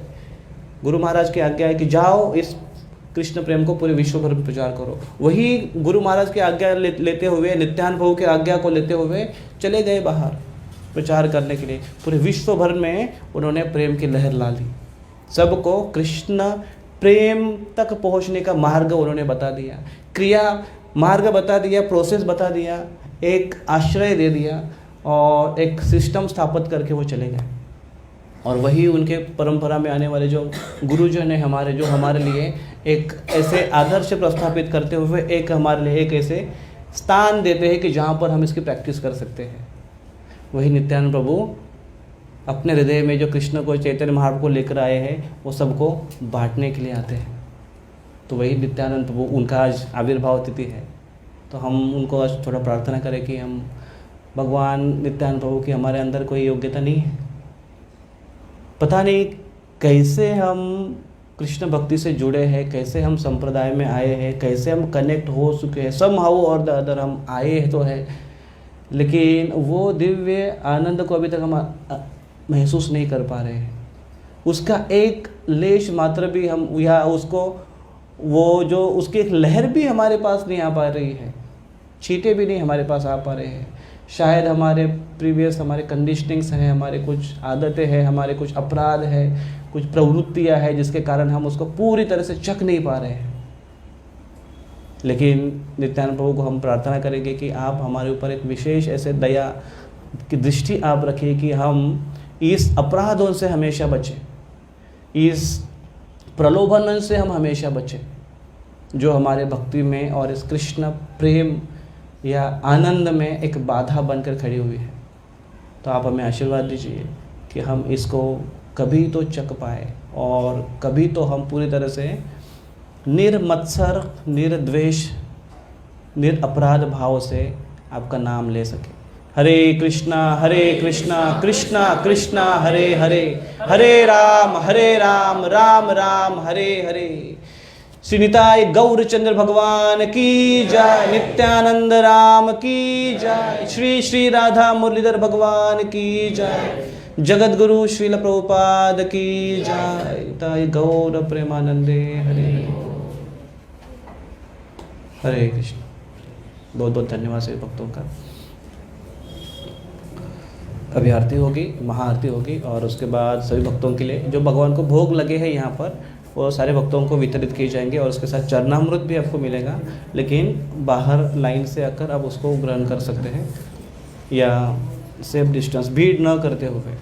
गुरु महाराज की आज्ञा है कि जाओ इस कृष्ण प्रेम को पूरे विश्व भर में प्रचार करो। वही गुरु महाराज की आज्ञा लेते हुए, नित्यानंद प्रभु की आज्ञा को लेते हुए चले गए बाहर प्रचार करने के लिए। पूरे विश्व भर में उन्होंने प्रेम की लहर ला ली, सबको कृष्ण प्रेम तक पहुंचने का मार्ग उन्होंने बता दिया, क्रिया मार्ग बता दिया, प्रोसेस बता दिया, एक आश्रय दे दिया और एक सिस्टम स्थापित करके वो चले गए। और वही उनके परंपरा में आने वाले जो गुरुजन हैं हमारे, जो हमारे लिए एक ऐसे आदर्श प्रस्थापित करते हुए एक हमारे लिए एक ऐसे स्थान देते हैं कि जहाँ पर हम इसकी प्रैक्टिस कर सकते हैं। वही नित्यानंद प्रभु अपने हृदय में जो कृष्ण को, चैतन्य महाप्रभु को लेकर आए हैं, वो सबको बांटने के लिए आते हैं। तो वही नित्यानंद प्रभु, उनका आज आविर्भाव तिथि है, तो हम उनको आज थोड़ा प्रार्थना करें कि हम भगवान नित्यानंद प्रभु की हमारे अंदर कोई योग्यता नहीं है, पता नहीं कैसे हम कृष्ण भक्ति से जुड़े हैं, कैसे हम संप्रदाय में आए हैं, कैसे हम कनेक्ट हो चुके हैं, समहाउ और द अदर हम आए तो है, लेकिन वो दिव्य आनंद को अभी तक हम महसूस नहीं कर पा रहे हैं। उसका एक लेश मात्र भी हम, या उसको वो जो उसकी एक लहर भी हमारे पास नहीं आ पा रही है, छींटे भी नहीं हमारे पास आ पा रहे हैं। शायद हमारे प्रीवियस हमारे कंडीशनिंग्स हैं, हमारे कुछ आदतें हैं, हमारे कुछ अपराध हैं, कुछ प्रवृत्तियां हैं, जिसके कारण हम उसको पूरी तरह से चख नहीं पा रहे हैं। लेकिन नित्यानंद प्रभु को हम प्रार्थना करेंगे कि आप हमारे ऊपर एक विशेष ऐसे दया की दृष्टि आप रखिए कि हम इस अपराधों से हमेशा बचें, इस प्रलोभन से हम हमेशा बचें जो हमारे भक्ति में और इस कृष्ण प्रेम या आनंद में एक बाधा बनकर खड़ी हुई है। तो आप हमें आशीर्वाद दीजिए कि हम इसको कभी तो चख पाए और कभी तो हम पूरी तरह से निर्मत्सर, निर्द्वेष, निरपराध भाव से आपका नाम ले सके। हरे कृष्णा कृष्णा कृष्णा हरे हरे, हरे राम राम राम हरे हरे। श्री निताय गौरचंद्र भगवान की जय, नित्यानंद राम की जय, श्री श्री राधा मुरलीधर भगवान की जय, जगत गुरु श्रील प्रभुपाद की जय। ताय गौर प्रेमानंदे हरे हरे कृष्ण। बहुत बहुत धन्यवाद सभी भक्तों का। अभी आरती होगी, महाआरती होगी, और उसके बाद सभी भक्तों के लिए जो भगवान को भोग लगे हैं यहाँ पर वो सारे भक्तों को वितरित किए जाएंगे और उसके साथ चरणामृत भी आपको मिलेगा, लेकिन बाहर लाइन से आकर आप उसको ग्रहण कर सकते हैं या सेफ डिस्टेंस, भीड़ न करते हुए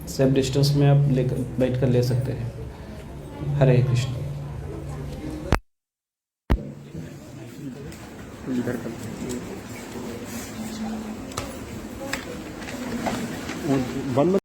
सेफ डिस्टेंस में आप लेकर बैठ कर ले सकते हैं। हरे कृष्ण। वन